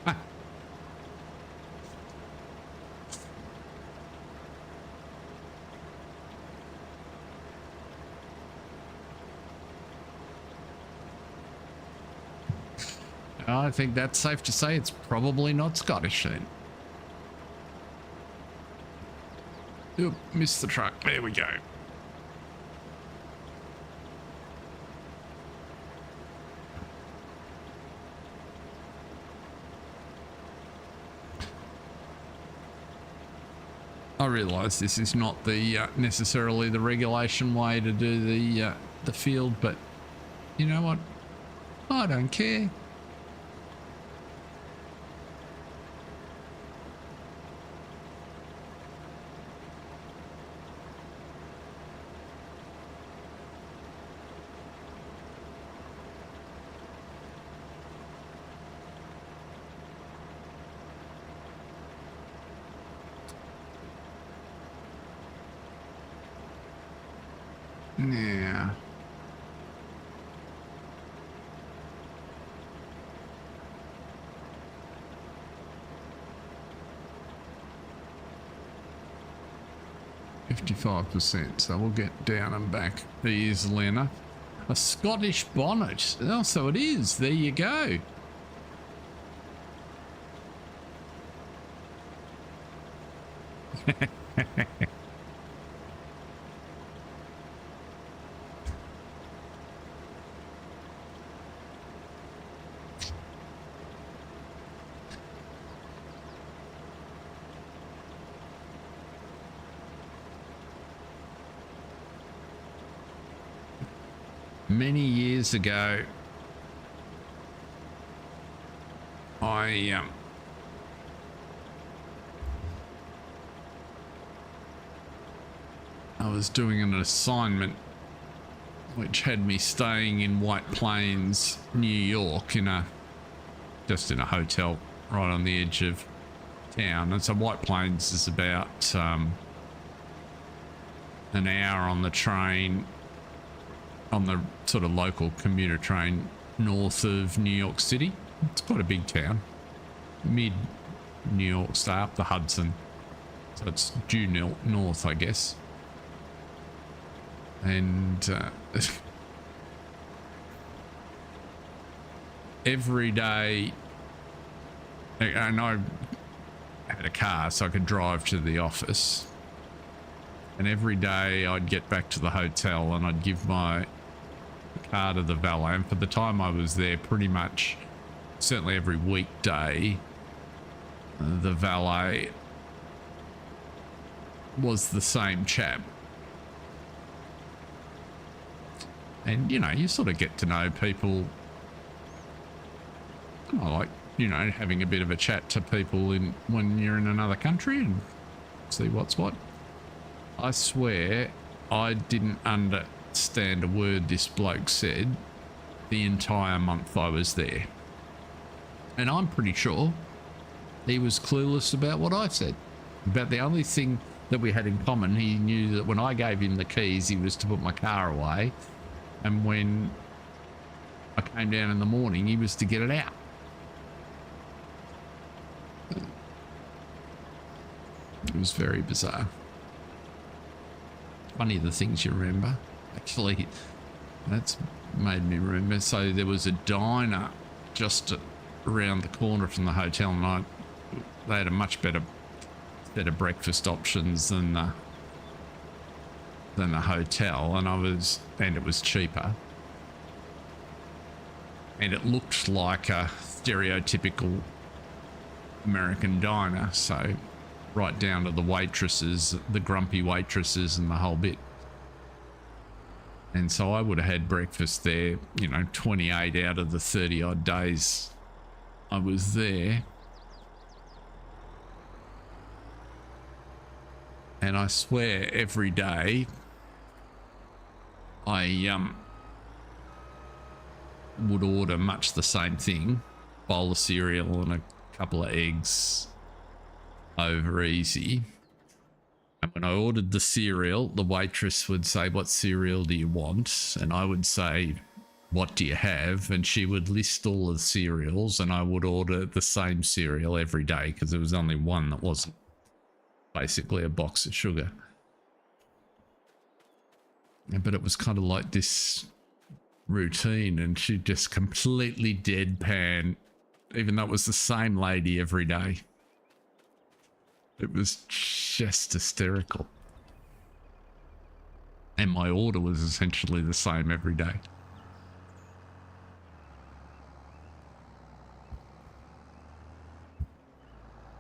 Ah. I think that's safe to say it's probably not Scottish then. Oop, missed the truck. There we go. I realise this is not the necessarily the regulation way to do the field, but you know what? I don't care. Yeah. %, so we'll get down and back easily enough. A Scottish bonnet. Oh, so it is. There you go. Many years ago, I was doing an assignment which had me staying in White Plains, New York, just in a hotel right on the edge of town. And so White Plains is about an hour on the train, on the sort of local commuter train north of New York City. It's quite a big town, mid New York, stay up the Hudson, so it's due north, I guess. And every day, and I had a car so I could drive to the office, and every day I'd get back to the hotel and I'd give my car to the valet, and for the time I was there, pretty much certainly every weekday, the valet was the same chap. And you sort of get to know people, like having a bit of a chat to people when you're in another country and see what's what. I swear I didn't understand a word this bloke said the entire month I was there. And I'm pretty sure he was clueless about what I said. About the only thing that we had in common, he knew that when I gave him the keys, he was to put my car away. And when I came down in the morning, he was to get it out. It was very bizarre. Funny the things you remember. Actually, that's made me remember. So there was a diner just around the corner from the hotel, and they had a much better breakfast options than the hotel, and it was cheaper, and it looked like a stereotypical American diner, so right down to the waitresses, the grumpy waitresses and the whole bit. And so I would have had breakfast there, 28 out of the 30 odd days I was there. And I swear every day I would order much the same thing, bowl of cereal and a couple of eggs over easy. And when I ordered the cereal, the waitress would say, "What cereal do you want?" And I would say, "What do you have?" And she would list all the cereals, and I would order the same cereal every day because there was only one that wasn't basically a box of sugar. But it was kind of like this routine, and she just completely deadpan, even though it was the same lady every day. It was just hysterical. And my order was essentially the same every day.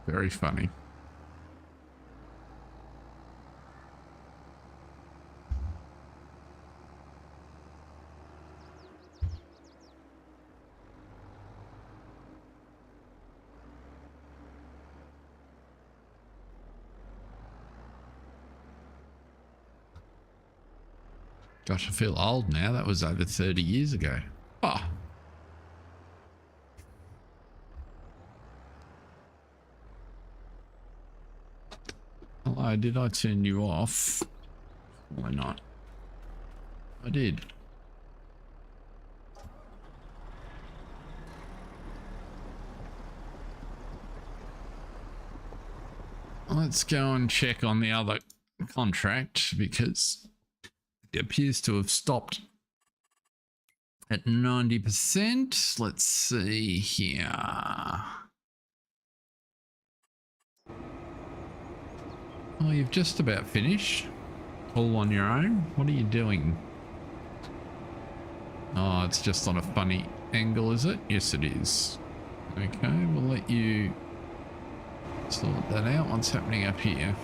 Very funny. Gosh, I feel old now. That was over 30 years ago. Oh. Hello, did I turn you off? Why not? I did. Let's go and check on the other contract because it appears to have stopped at 90%. Let's see here. Oh, you've just about finished. All on your own? What are you doing? Oh, it's just on a funny angle, is it? Yes, it is. Okay, we'll let you sort that out. What's happening up here?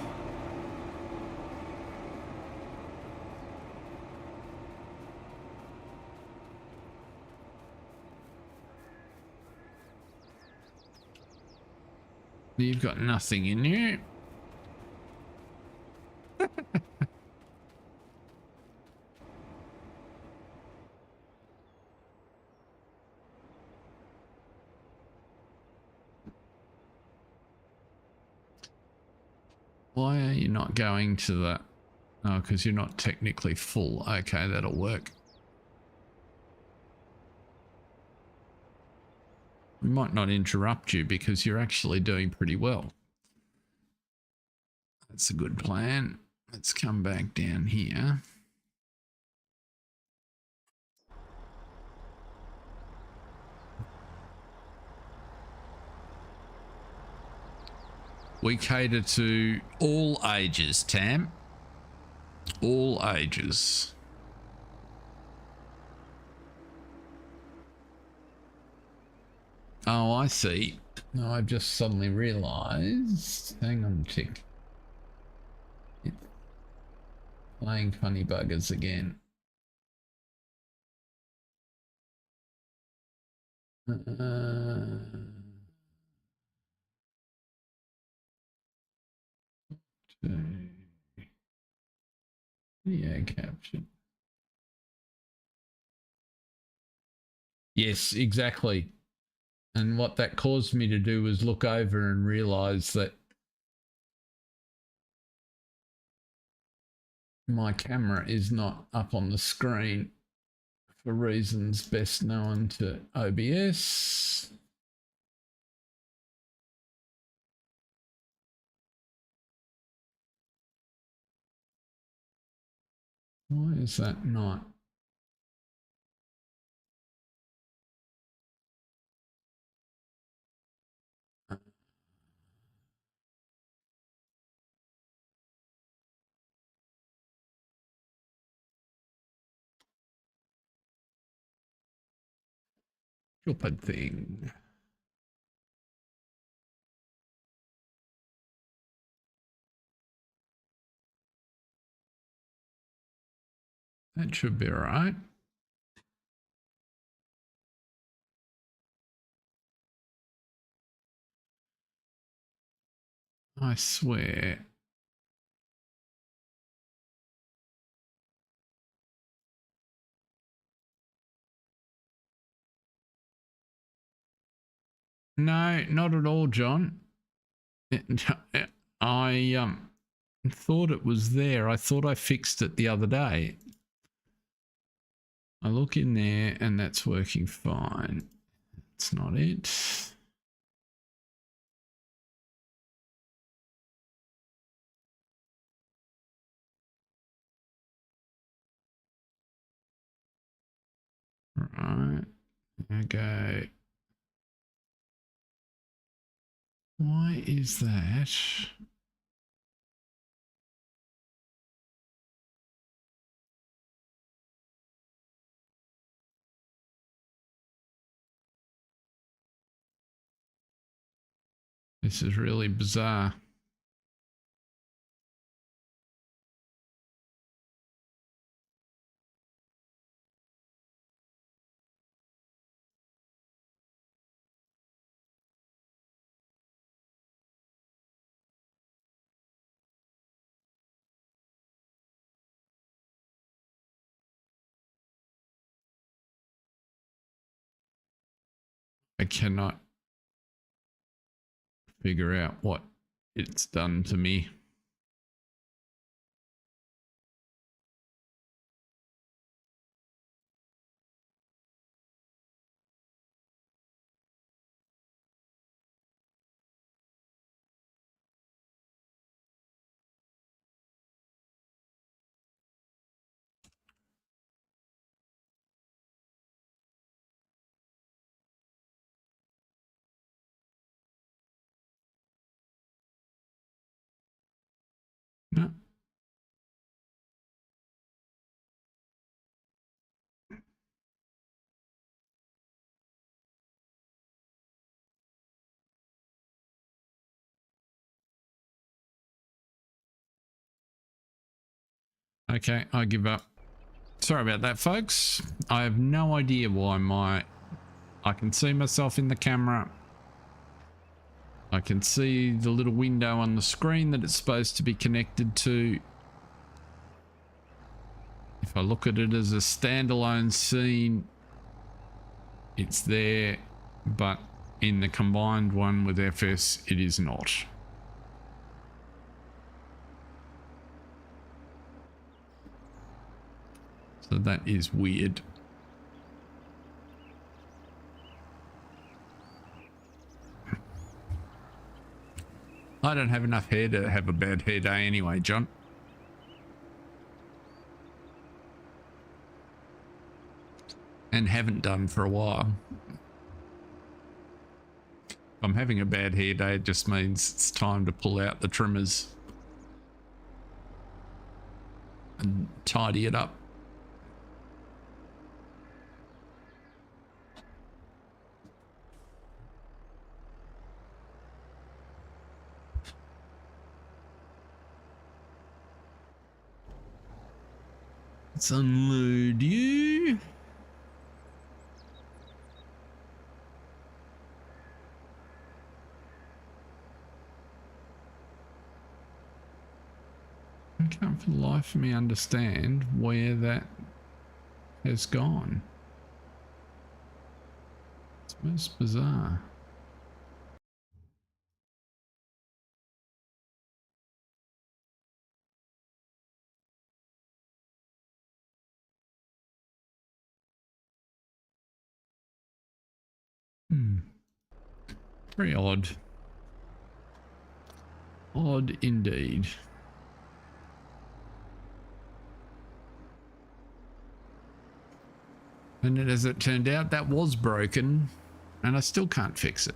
You've got nothing in you. Why are you not going to that? Oh, because you're not technically full. Okay, that'll work. We might not interrupt you because you're actually doing pretty well. That's a good plan. Let's come back down here. We cater to all ages, Tam. All ages. Oh, I see. No, I've just suddenly realised. Hang on a tick. It's playing funny buggers again. Video caption. Yes, exactly. And what that caused me to do was look over and realise that my camera is not up on the screen for reasons best known to OBS. Why is that not? Stupid thing. That should be all right. I swear. No, not at all, John. I I thought it was there. I thought I fixed it the other day. I look in there and that's working fine. It's not it. Right. Okay. Why is that? This is really bizarre. I cannot figure out what it's done to me. No. Okay, I give up. Sorry about that, folks. I have no idea why I can see myself in the camera. I can see the little window on the screen that it's supposed to be connected to. If I look at it as a standalone scene, it's there, but in the combined one with FS, it is not. So that is weird. I don't have enough hair to have a bad hair day anyway, John. And haven't done for a while. If I'm having a bad hair day, it just means it's time to pull out the trimmers and tidy it up. Let's unload you. I can't for the life of me understand where that has gone. It's most bizarre. Very odd. Odd indeed. And as it turned out, that was broken, and I still can't fix it.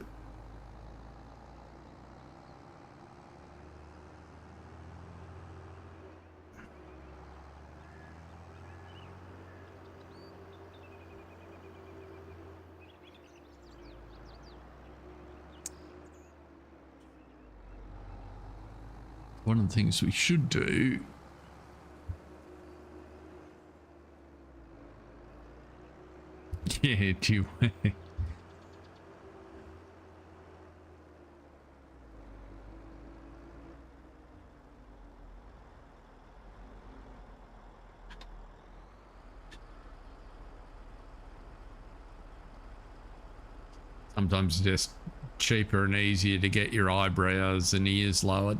One of the things we should do yeah, do sometimes just cheaper and easier to get your eyebrows and ears lowered.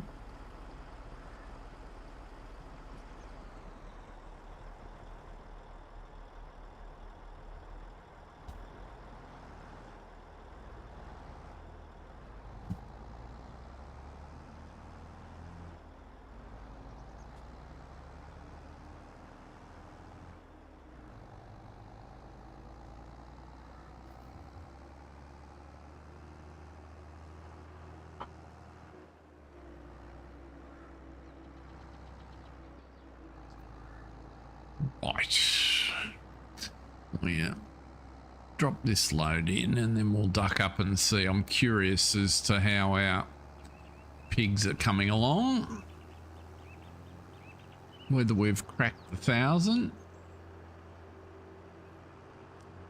Right. Yeah. Drop this load in and then we'll duck up and see. I'm curious as to how our pigs are coming along. Whether we've cracked 1,000.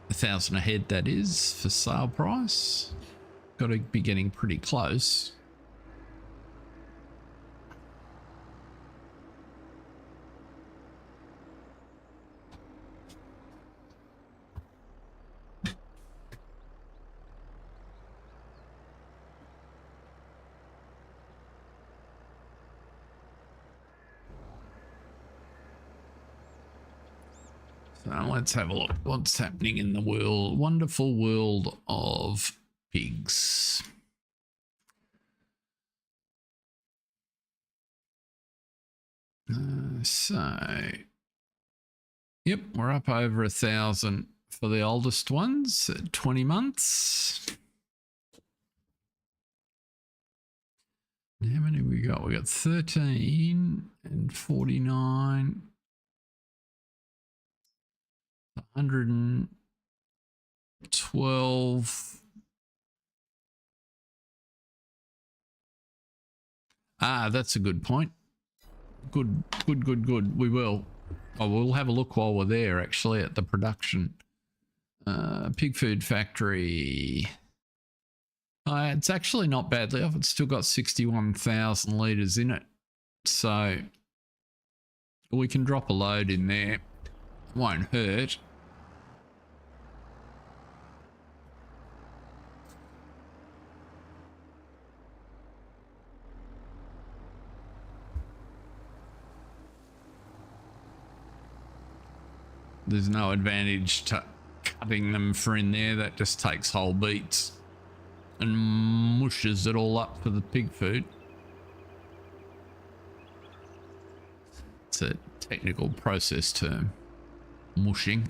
1,000 a head, that is, for sale price. Got to be getting pretty close. So let's have a look. What's happening in the world? Wonderful world of pigs. Yep, we're up over 1,000 for the oldest ones at 20 months. How many we got? We got 13 and 49. 112. Ah, that's a good point. Good. We will. Oh, we'll have a look while we're there, actually, at the production. Pig food factory. It's actually not badly off. It's still got 61,000 litres in it. So we can drop a load in there. Won't hurt. There's no advantage to cutting them for in there. That just takes whole beets and mushes it all up for the pig food. It's a technical process term, mushing.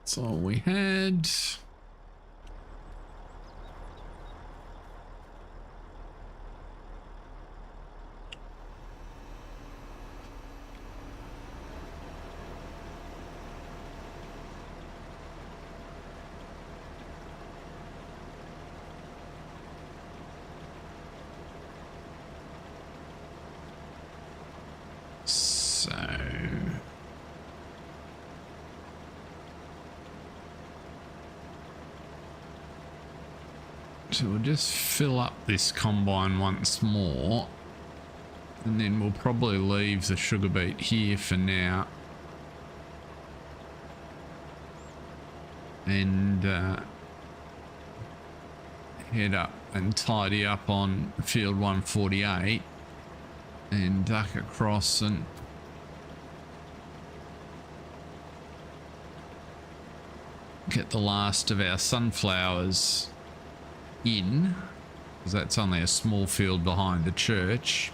That's all we had. So we'll just fill up this combine once more, and then we'll probably leave the sugar beet here for now, and head up and tidy up on field 148 and duck across and get the last of our sunflowers in, because that's only a small field behind the church,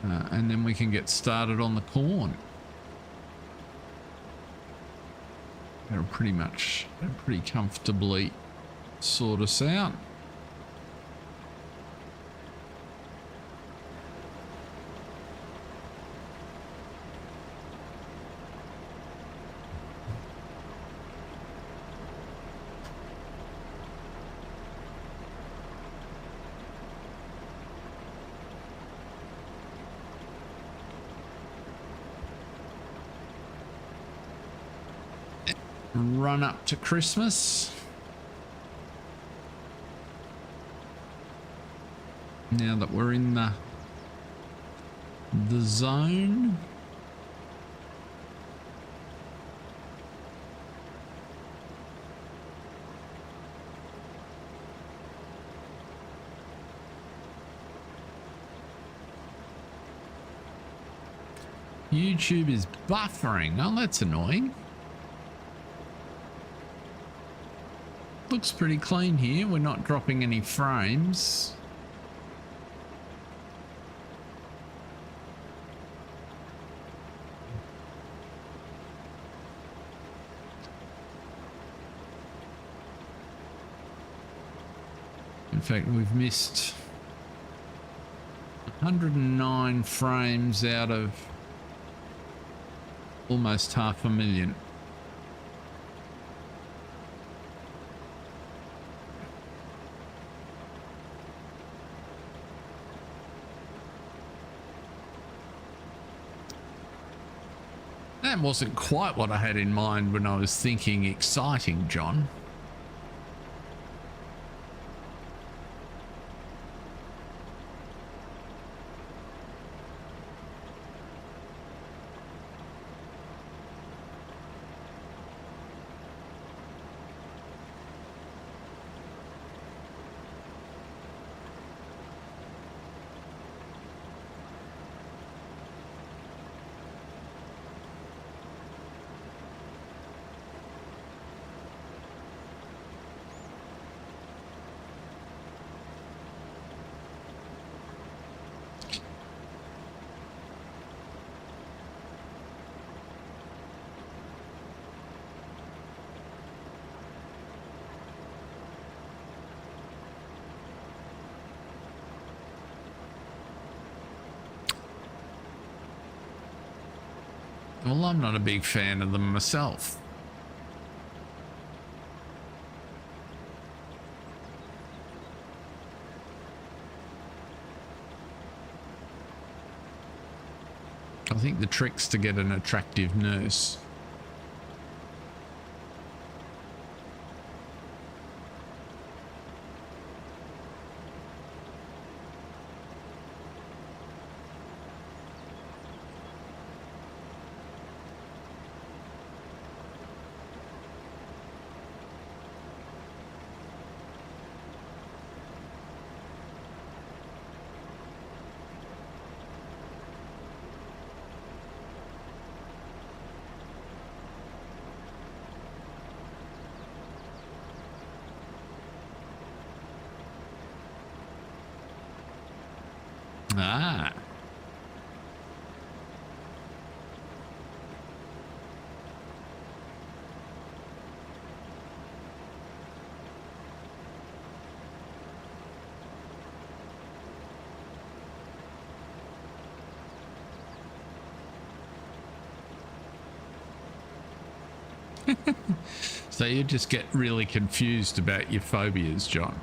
and then we can get started on the corn. That'll pretty comfortably sort us out. Run up to Christmas. Now that we're in the zone. YouTube is buffering. Oh, that's annoying. Looks pretty clean here. We're not dropping any frames. In fact, we've missed 109 frames out of almost 500,000. That wasn't quite what I had in mind when I was thinking exciting, John. Well, I'm not a big fan of them myself. I think the trick's to get an attractive nurse. Ah. So you just get really confused about your phobias, John.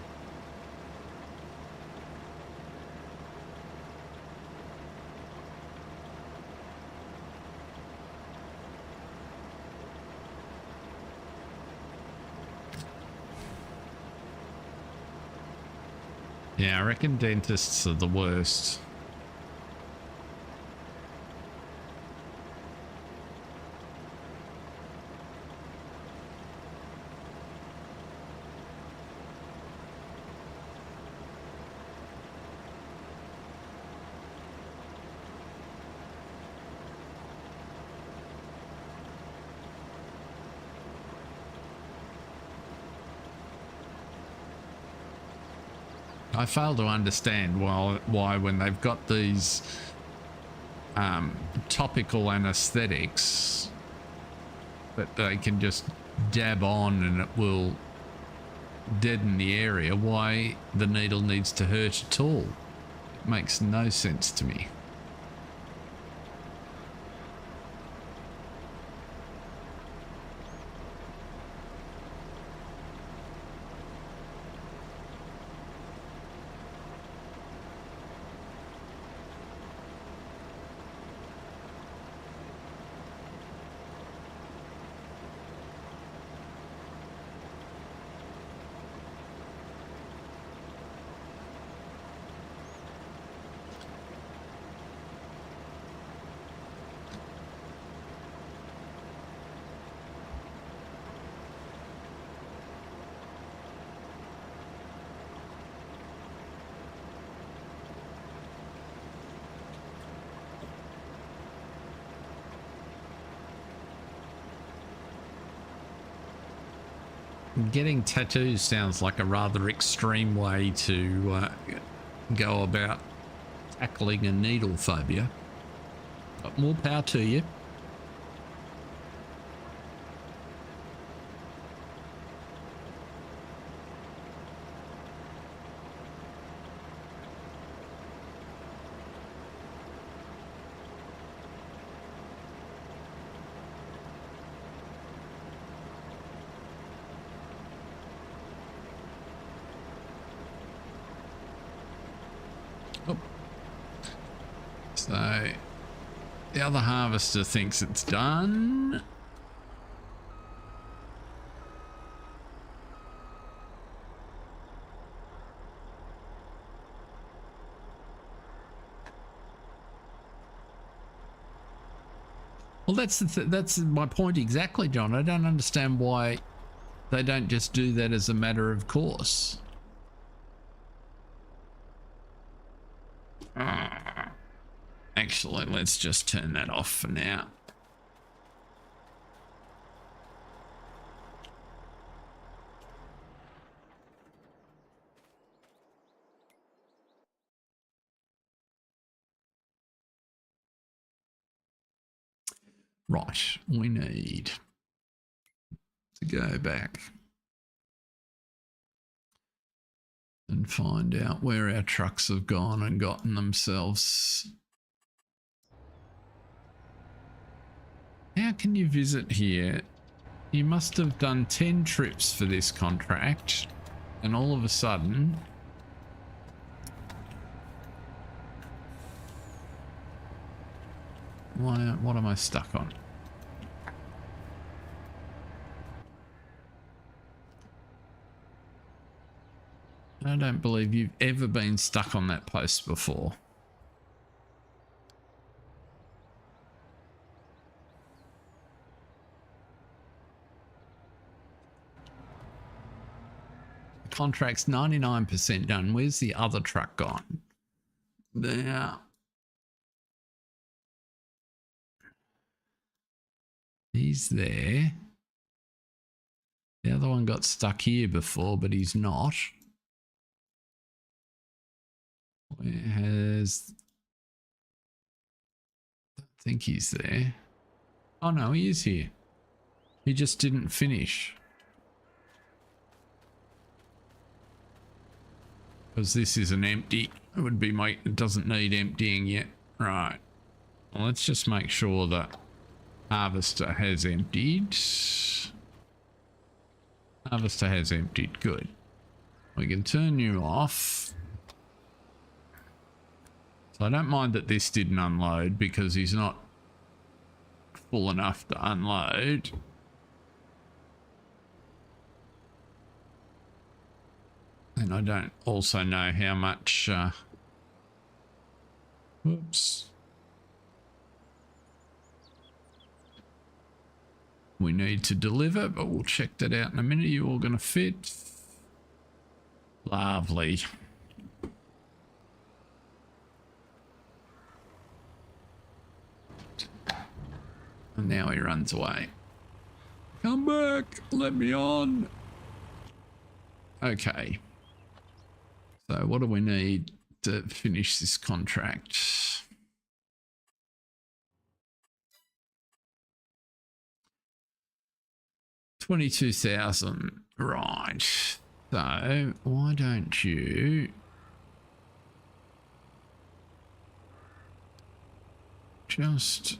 Yeah, I reckon dentists are the worst. I fail to understand why when they've got these topical anesthetics that they can just dab on and it will deaden the area, why the needle needs to hurt at all. It makes no sense to me. Getting tattoos sounds like a rather extreme way to go about tackling a needle phobia. But more power to you. So the other harvester thinks it's done. Well, that's my point exactly, John. I don't understand why they don't just do that as a matter of course. Actually, let's just turn that off for now. Right, we need to go back and find out where our trucks have gone and gotten themselves. How can you visit here? You must have done 10 trips for this contract, and all of a sudden what am I stuck on? I don't believe you've ever been stuck on that post before. The contract's 99% done. Where's the other truck gone? There. He's there. The other one got stuck here before, but he's not. Where has... I don't think he's there. Oh no, he is here. He just didn't finish. Because this is an empty. It would be it doesn't need emptying yet. Right. Well, let's just make sure that harvester has emptied. Harvester has emptied. Good. We can turn you off. So I don't mind that this didn't unload because he's not full enough to unload. And I don't also know how much whoops, we need to deliver, but we'll check that out in a minute. You all going to fit? Lovely. And now he runs away. Come back, let me on. Okay. So what do we need to finish this contract? $22,000. Right. So why don't you just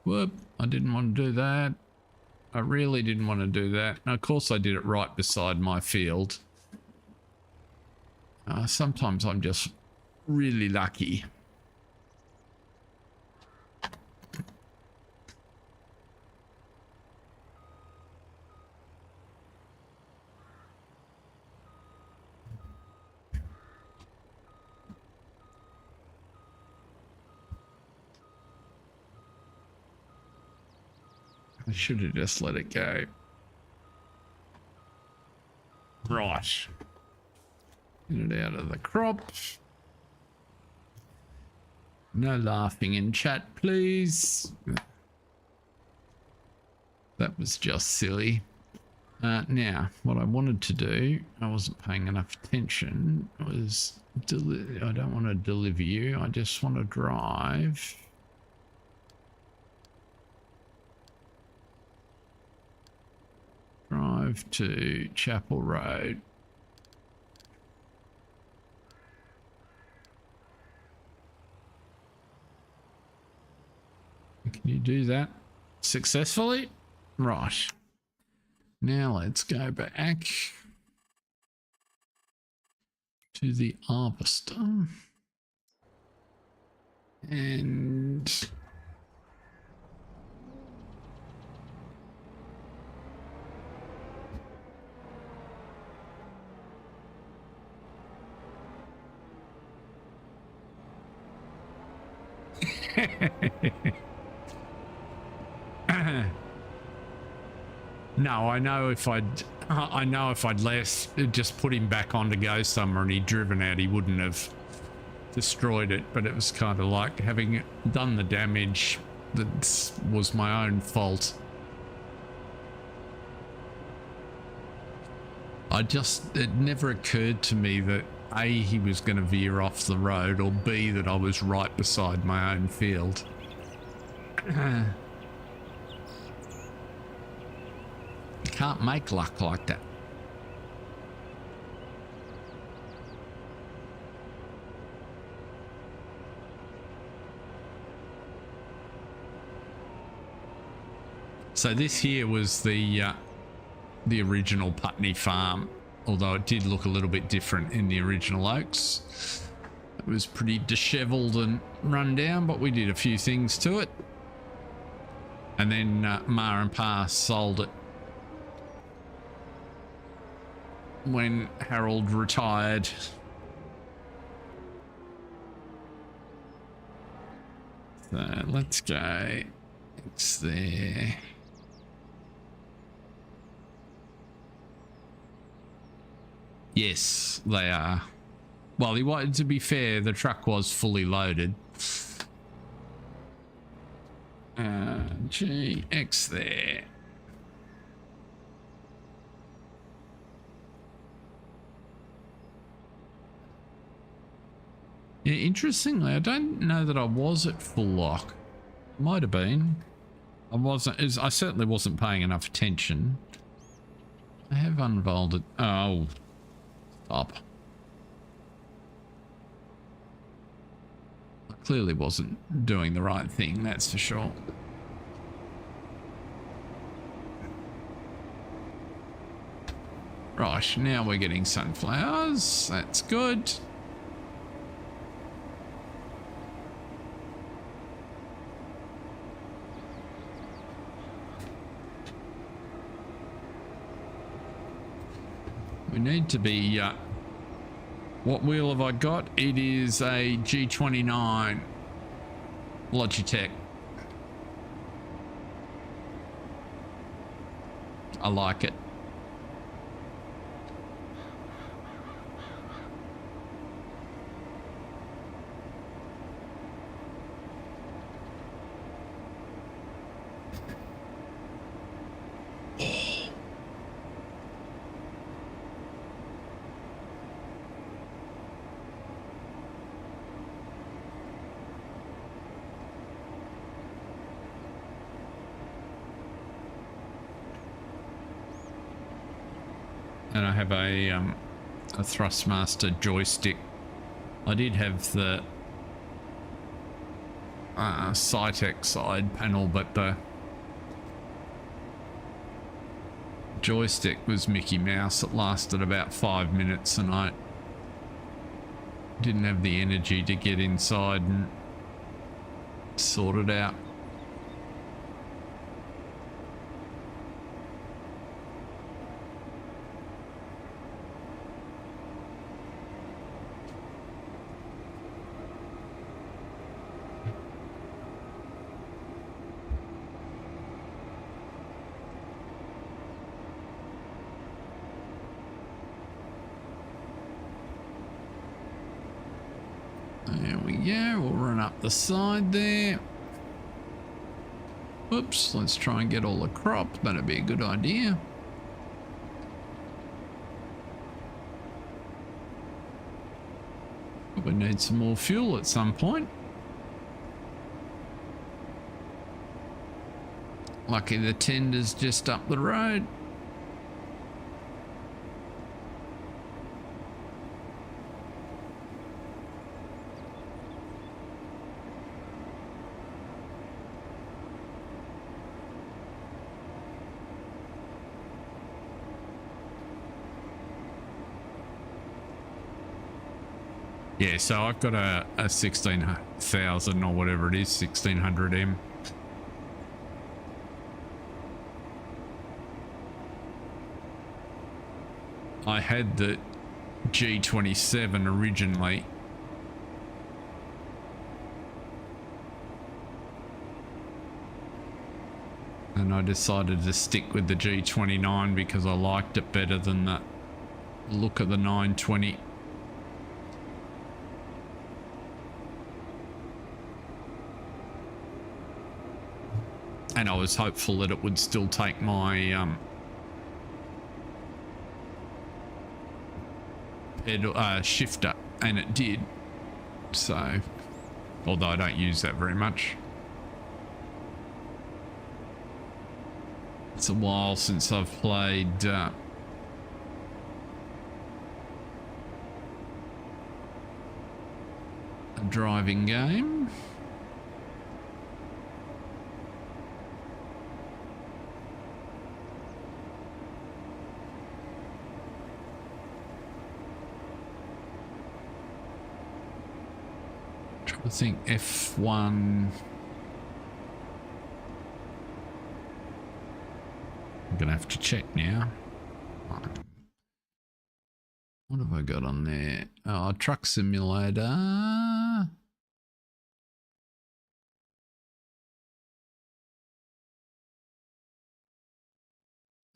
whoop, I didn't want to do that. I really didn't want to do that. And of course I did it right beside my field. Sometimes I'm just really lucky. I should have just let it go. Right. Get it out of the crop. No laughing in chat, please. That was just silly. Now, what I wanted to do, I wasn't paying enough attention, was I don't want to deliver you. I just want to drive. Drive to Chapel Road. Can you do that successfully? Right. Now let's go back to the harvester. And no, I know if I'd just put him back on to go somewhere and he'd driven out, he wouldn't have destroyed it. But it was kind of like having done the damage that was my own fault. It never occurred to me that A, he was going to veer off the road, or B, that I was right beside my own field. You can't make luck like that. So this here was the original Putney farm, although it did look a little bit different in the original Oaks. It was pretty disheveled and run down, but we did a few things to it. And then Ma and Pa sold it when Harold retired. So let's go. It's there. Yes, they are. Well, to be fair, the truck was fully loaded. GX there. Yeah, interestingly, I don't know that I was at full lock. Might have been. I wasn't. I certainly wasn't paying enough attention. I have unfolded. Oh, stop. I clearly wasn't doing the right thing, that's for sure. Right, now we're getting sunflowers. That's good. We need to be, what wheel have I got? It is a G29 Logitech. I like it. And I have a Thrustmaster joystick. I did have the Cytec side panel, but the joystick was Mickey Mouse. It lasted about 5 minutes and I didn't have the energy to get inside and sort it out. There we go. We'll run up the side there. Oops, let's try and get all the crop. That'd be a good idea. Probably need some more fuel at some point. Lucky the tender's just up the road. Yeah, so I've got a 16,000 or whatever it is, 1600M. I had the G27 originally. And I decided to stick with the G29 because I liked it better than the look of the 920. And I was hopeful that it would still take my shifter, and it did. So, although I don't use that very much. It's a while since I've played a driving game. I think F1. I'm gonna have to check now. What have I got on there? Oh, truck simulator.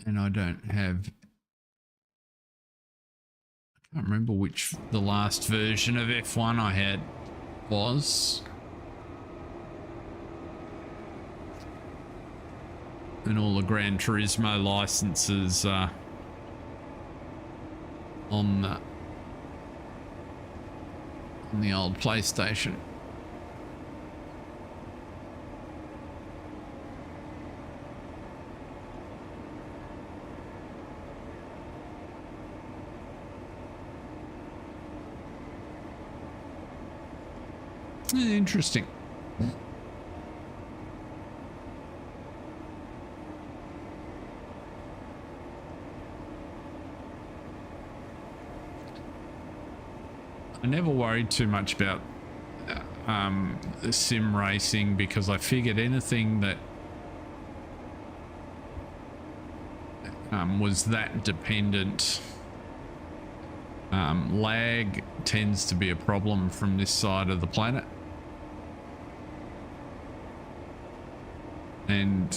And I don't have. I can't remember which the last version of F1 I had was. And all the Gran Turismo licenses on the old PlayStation. Interesting. I never worried too much about the sim racing because I figured anything that was that dependent, lag tends to be a problem from this side of the planet. And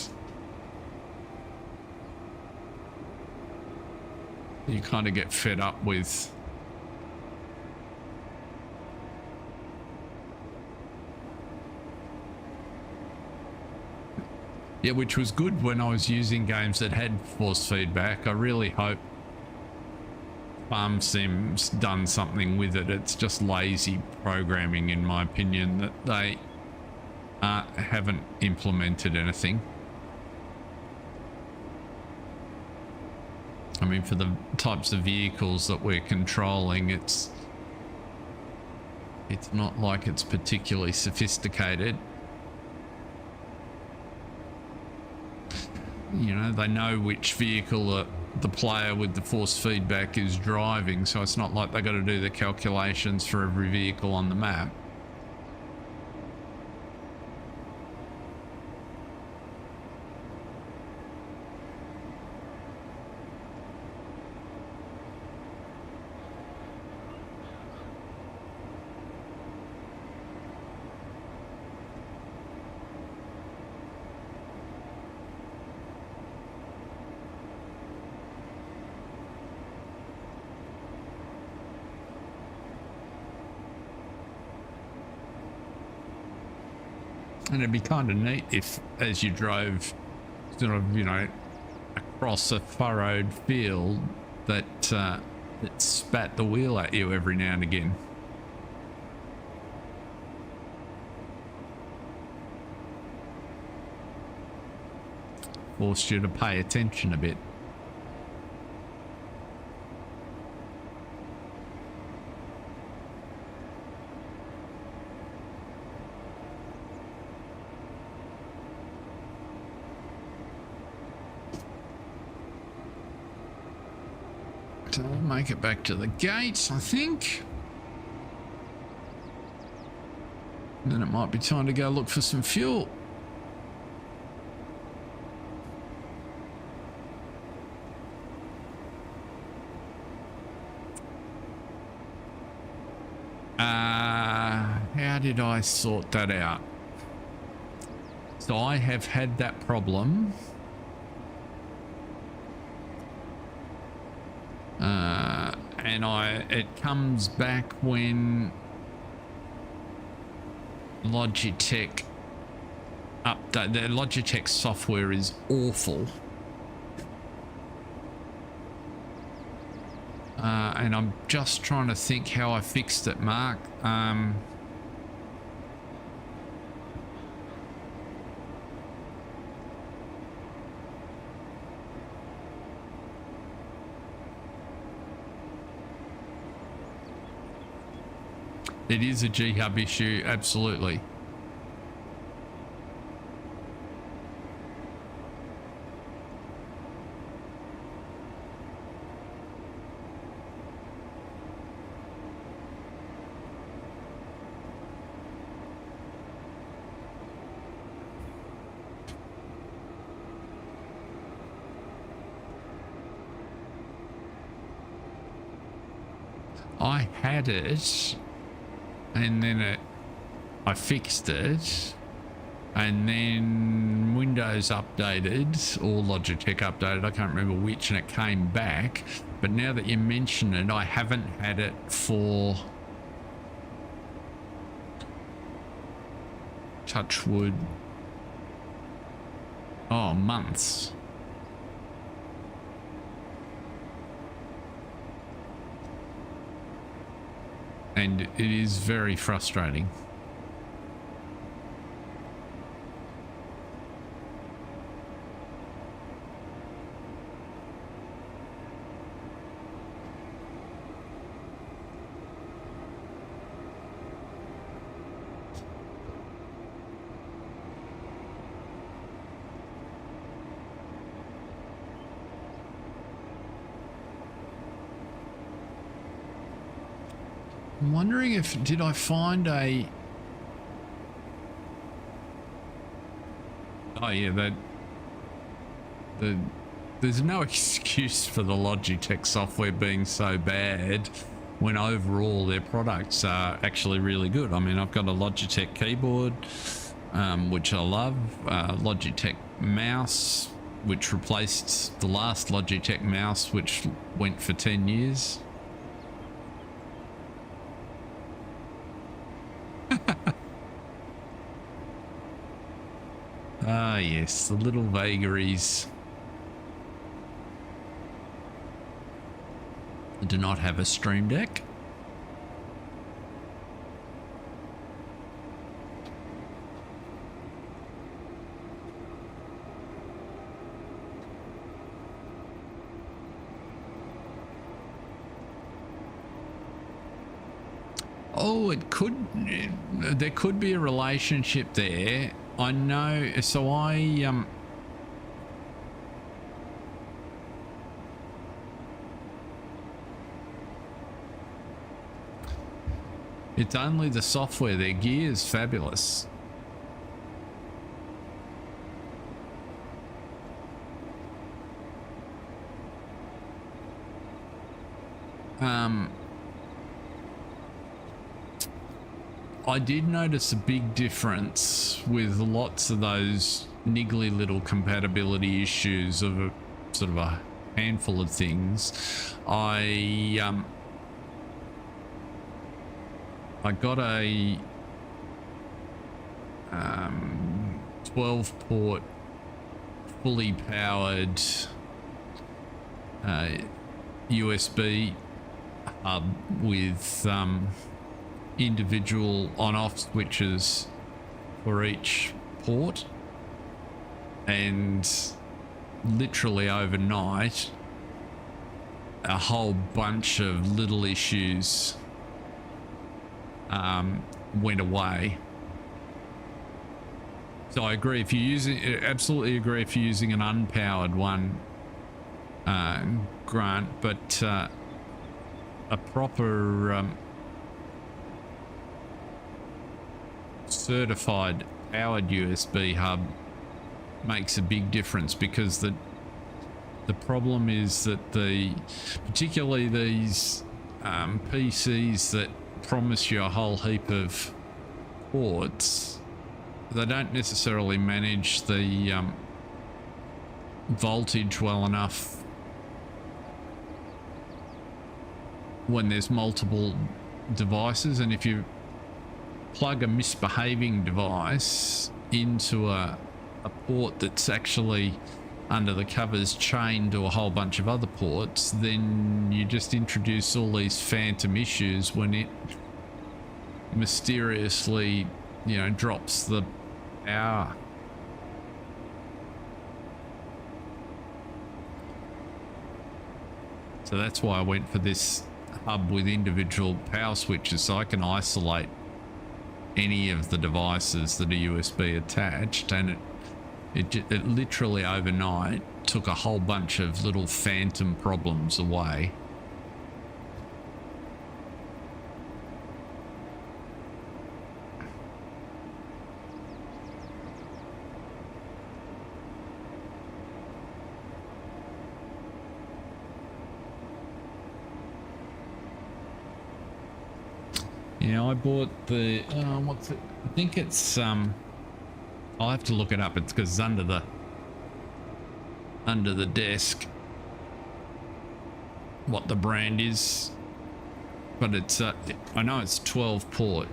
you kind of get fed up with which was good when I was using games that had force feedback. I really hope Farm Sim's done something with it. It's just lazy programming, in my opinion, that they haven't implemented anything. I mean, for the types of vehicles that we're controlling, it's not like it's particularly sophisticated. You know, they know which vehicle the player with the force feedback is driving, so it's not like they got to do the calculations for every vehicle on the map. And it'd be kind of neat if, as you drove sort of, you know, across a furrowed field, that it spat the wheel at you every now and again. Forced you to pay attention a bit. So I'll make it back to the gates, I think. And then it might be time to go look for some fuel. How did I sort that out? So I have had that problem. And it comes back when Logitech update. The Logitech software is awful. And I'm just trying to think how I fixed it, Mark. It is a G-Hub issue, absolutely. I had it, and then I fixed it, and then Windows updated, or Logitech updated, I can't remember which, and it came back. But now that you mention it, I haven't had it for, touch wood, months. And it is very frustrating. I'm wondering if, did I find a... Oh yeah, there's no excuse for the Logitech software being so bad when overall their products are actually really good. I mean, I've got a Logitech keyboard, which I love, Logitech mouse, which replaced the last Logitech mouse, which went for 10 years. Ah, yes, the little vagaries. I do not have a Stream Deck. Oh, it could, there could be a relationship there. I know, so it's only the software. Their gear is fabulous. I did notice a big difference with lots of those niggly little compatibility issues of a sort of a handful of things. I got a 12 port, fully powered USB hub with individual on-off switches for each port, and literally overnight a whole bunch of little issues went away. So I agree, if you're using, absolutely agree if you're using an unpowered one, Grant, but a proper certified powered USB hub makes a big difference, because the problem is that particularly these PCs that promise you a whole heap of ports, they don't necessarily manage the voltage well enough when there's multiple devices. And if you plug a misbehaving device into a port that's actually under the covers chained to a whole bunch of other ports, then you just introduce all these phantom issues when it mysteriously, you know, drops the power. So that's why I went for this hub with individual power switches, so I can isolate any of the devices that are USB attached, and it literally overnight took a whole bunch of little phantom problems away. Yeah, I bought the what's it? I think it's I'll have to look it up. It's because it's under the desk what the brand is, but it's I know it's 12 port,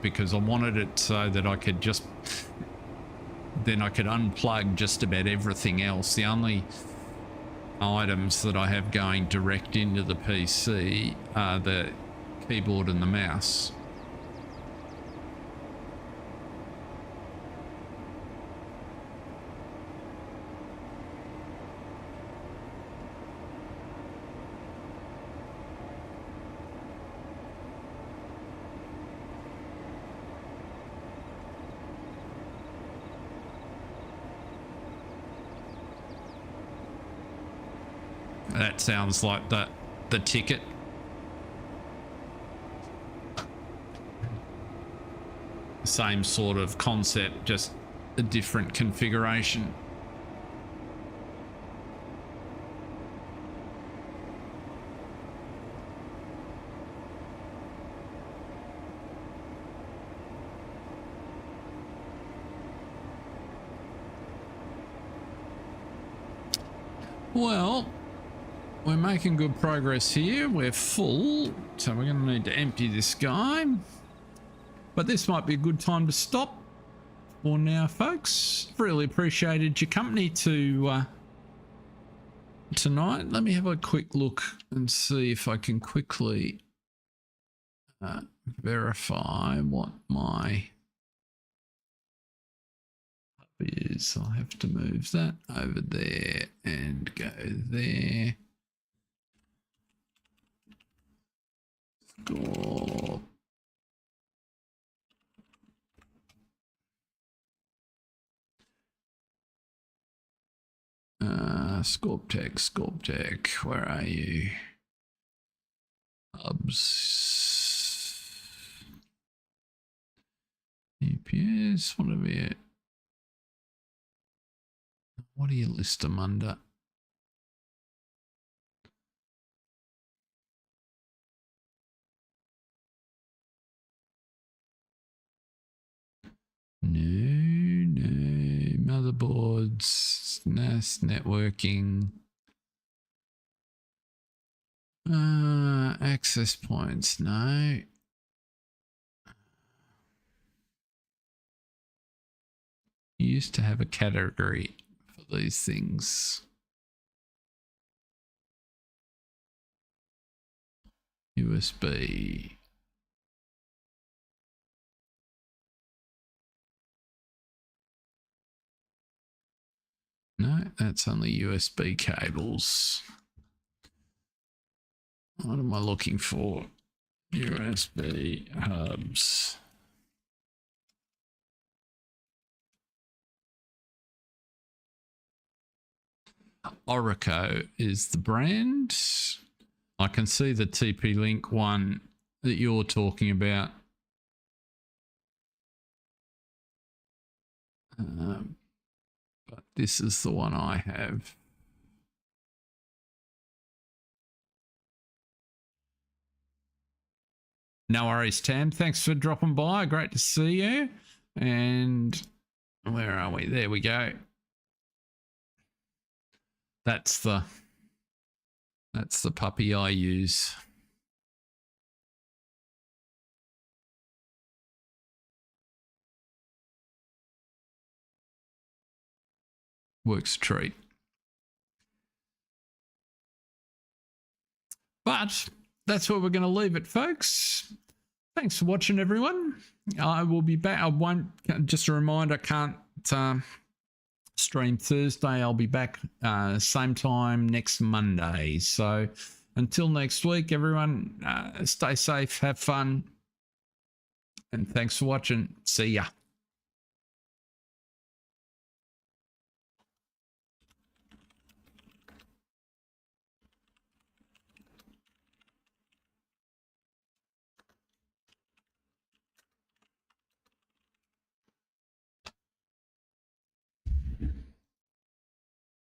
because I wanted it so that I could unplug just about everything else. The only items that I have going direct into the PC are the keyboard and the mouse. That sounds like the ticket. Same sort of concept, just a different configuration. Well, we're making good progress here. We're full, so we're going to need to empty this guy. But this might be a good time to stop for now, folks. Really appreciated your company tonight. Let me have a quick look and see if I can quickly verify what my hub is. I'll have to move that over there and go there. Score. Scorptech, where are you? Hubs. UPS, what do you list them under? No, motherboards, NAS networking, access points, no. You used to have a category for these things. USB. No, that's only USB cables. What am I looking for? USB hubs. Orico is the brand. I can see the TP-Link one that you're talking about. But this is the one I have. No worries, Tam. Thanks for dropping by. Great to see you. And where are we? There we go. That's the puppy I use. Works a treat. But that's where we're going to leave it, folks. Thanks for watching, everyone. I will be back. I won't, just a reminder, I can't stream Thursday. I'll be back same time next Monday. So until next week, everyone, stay safe, have fun, and thanks for watching. See ya.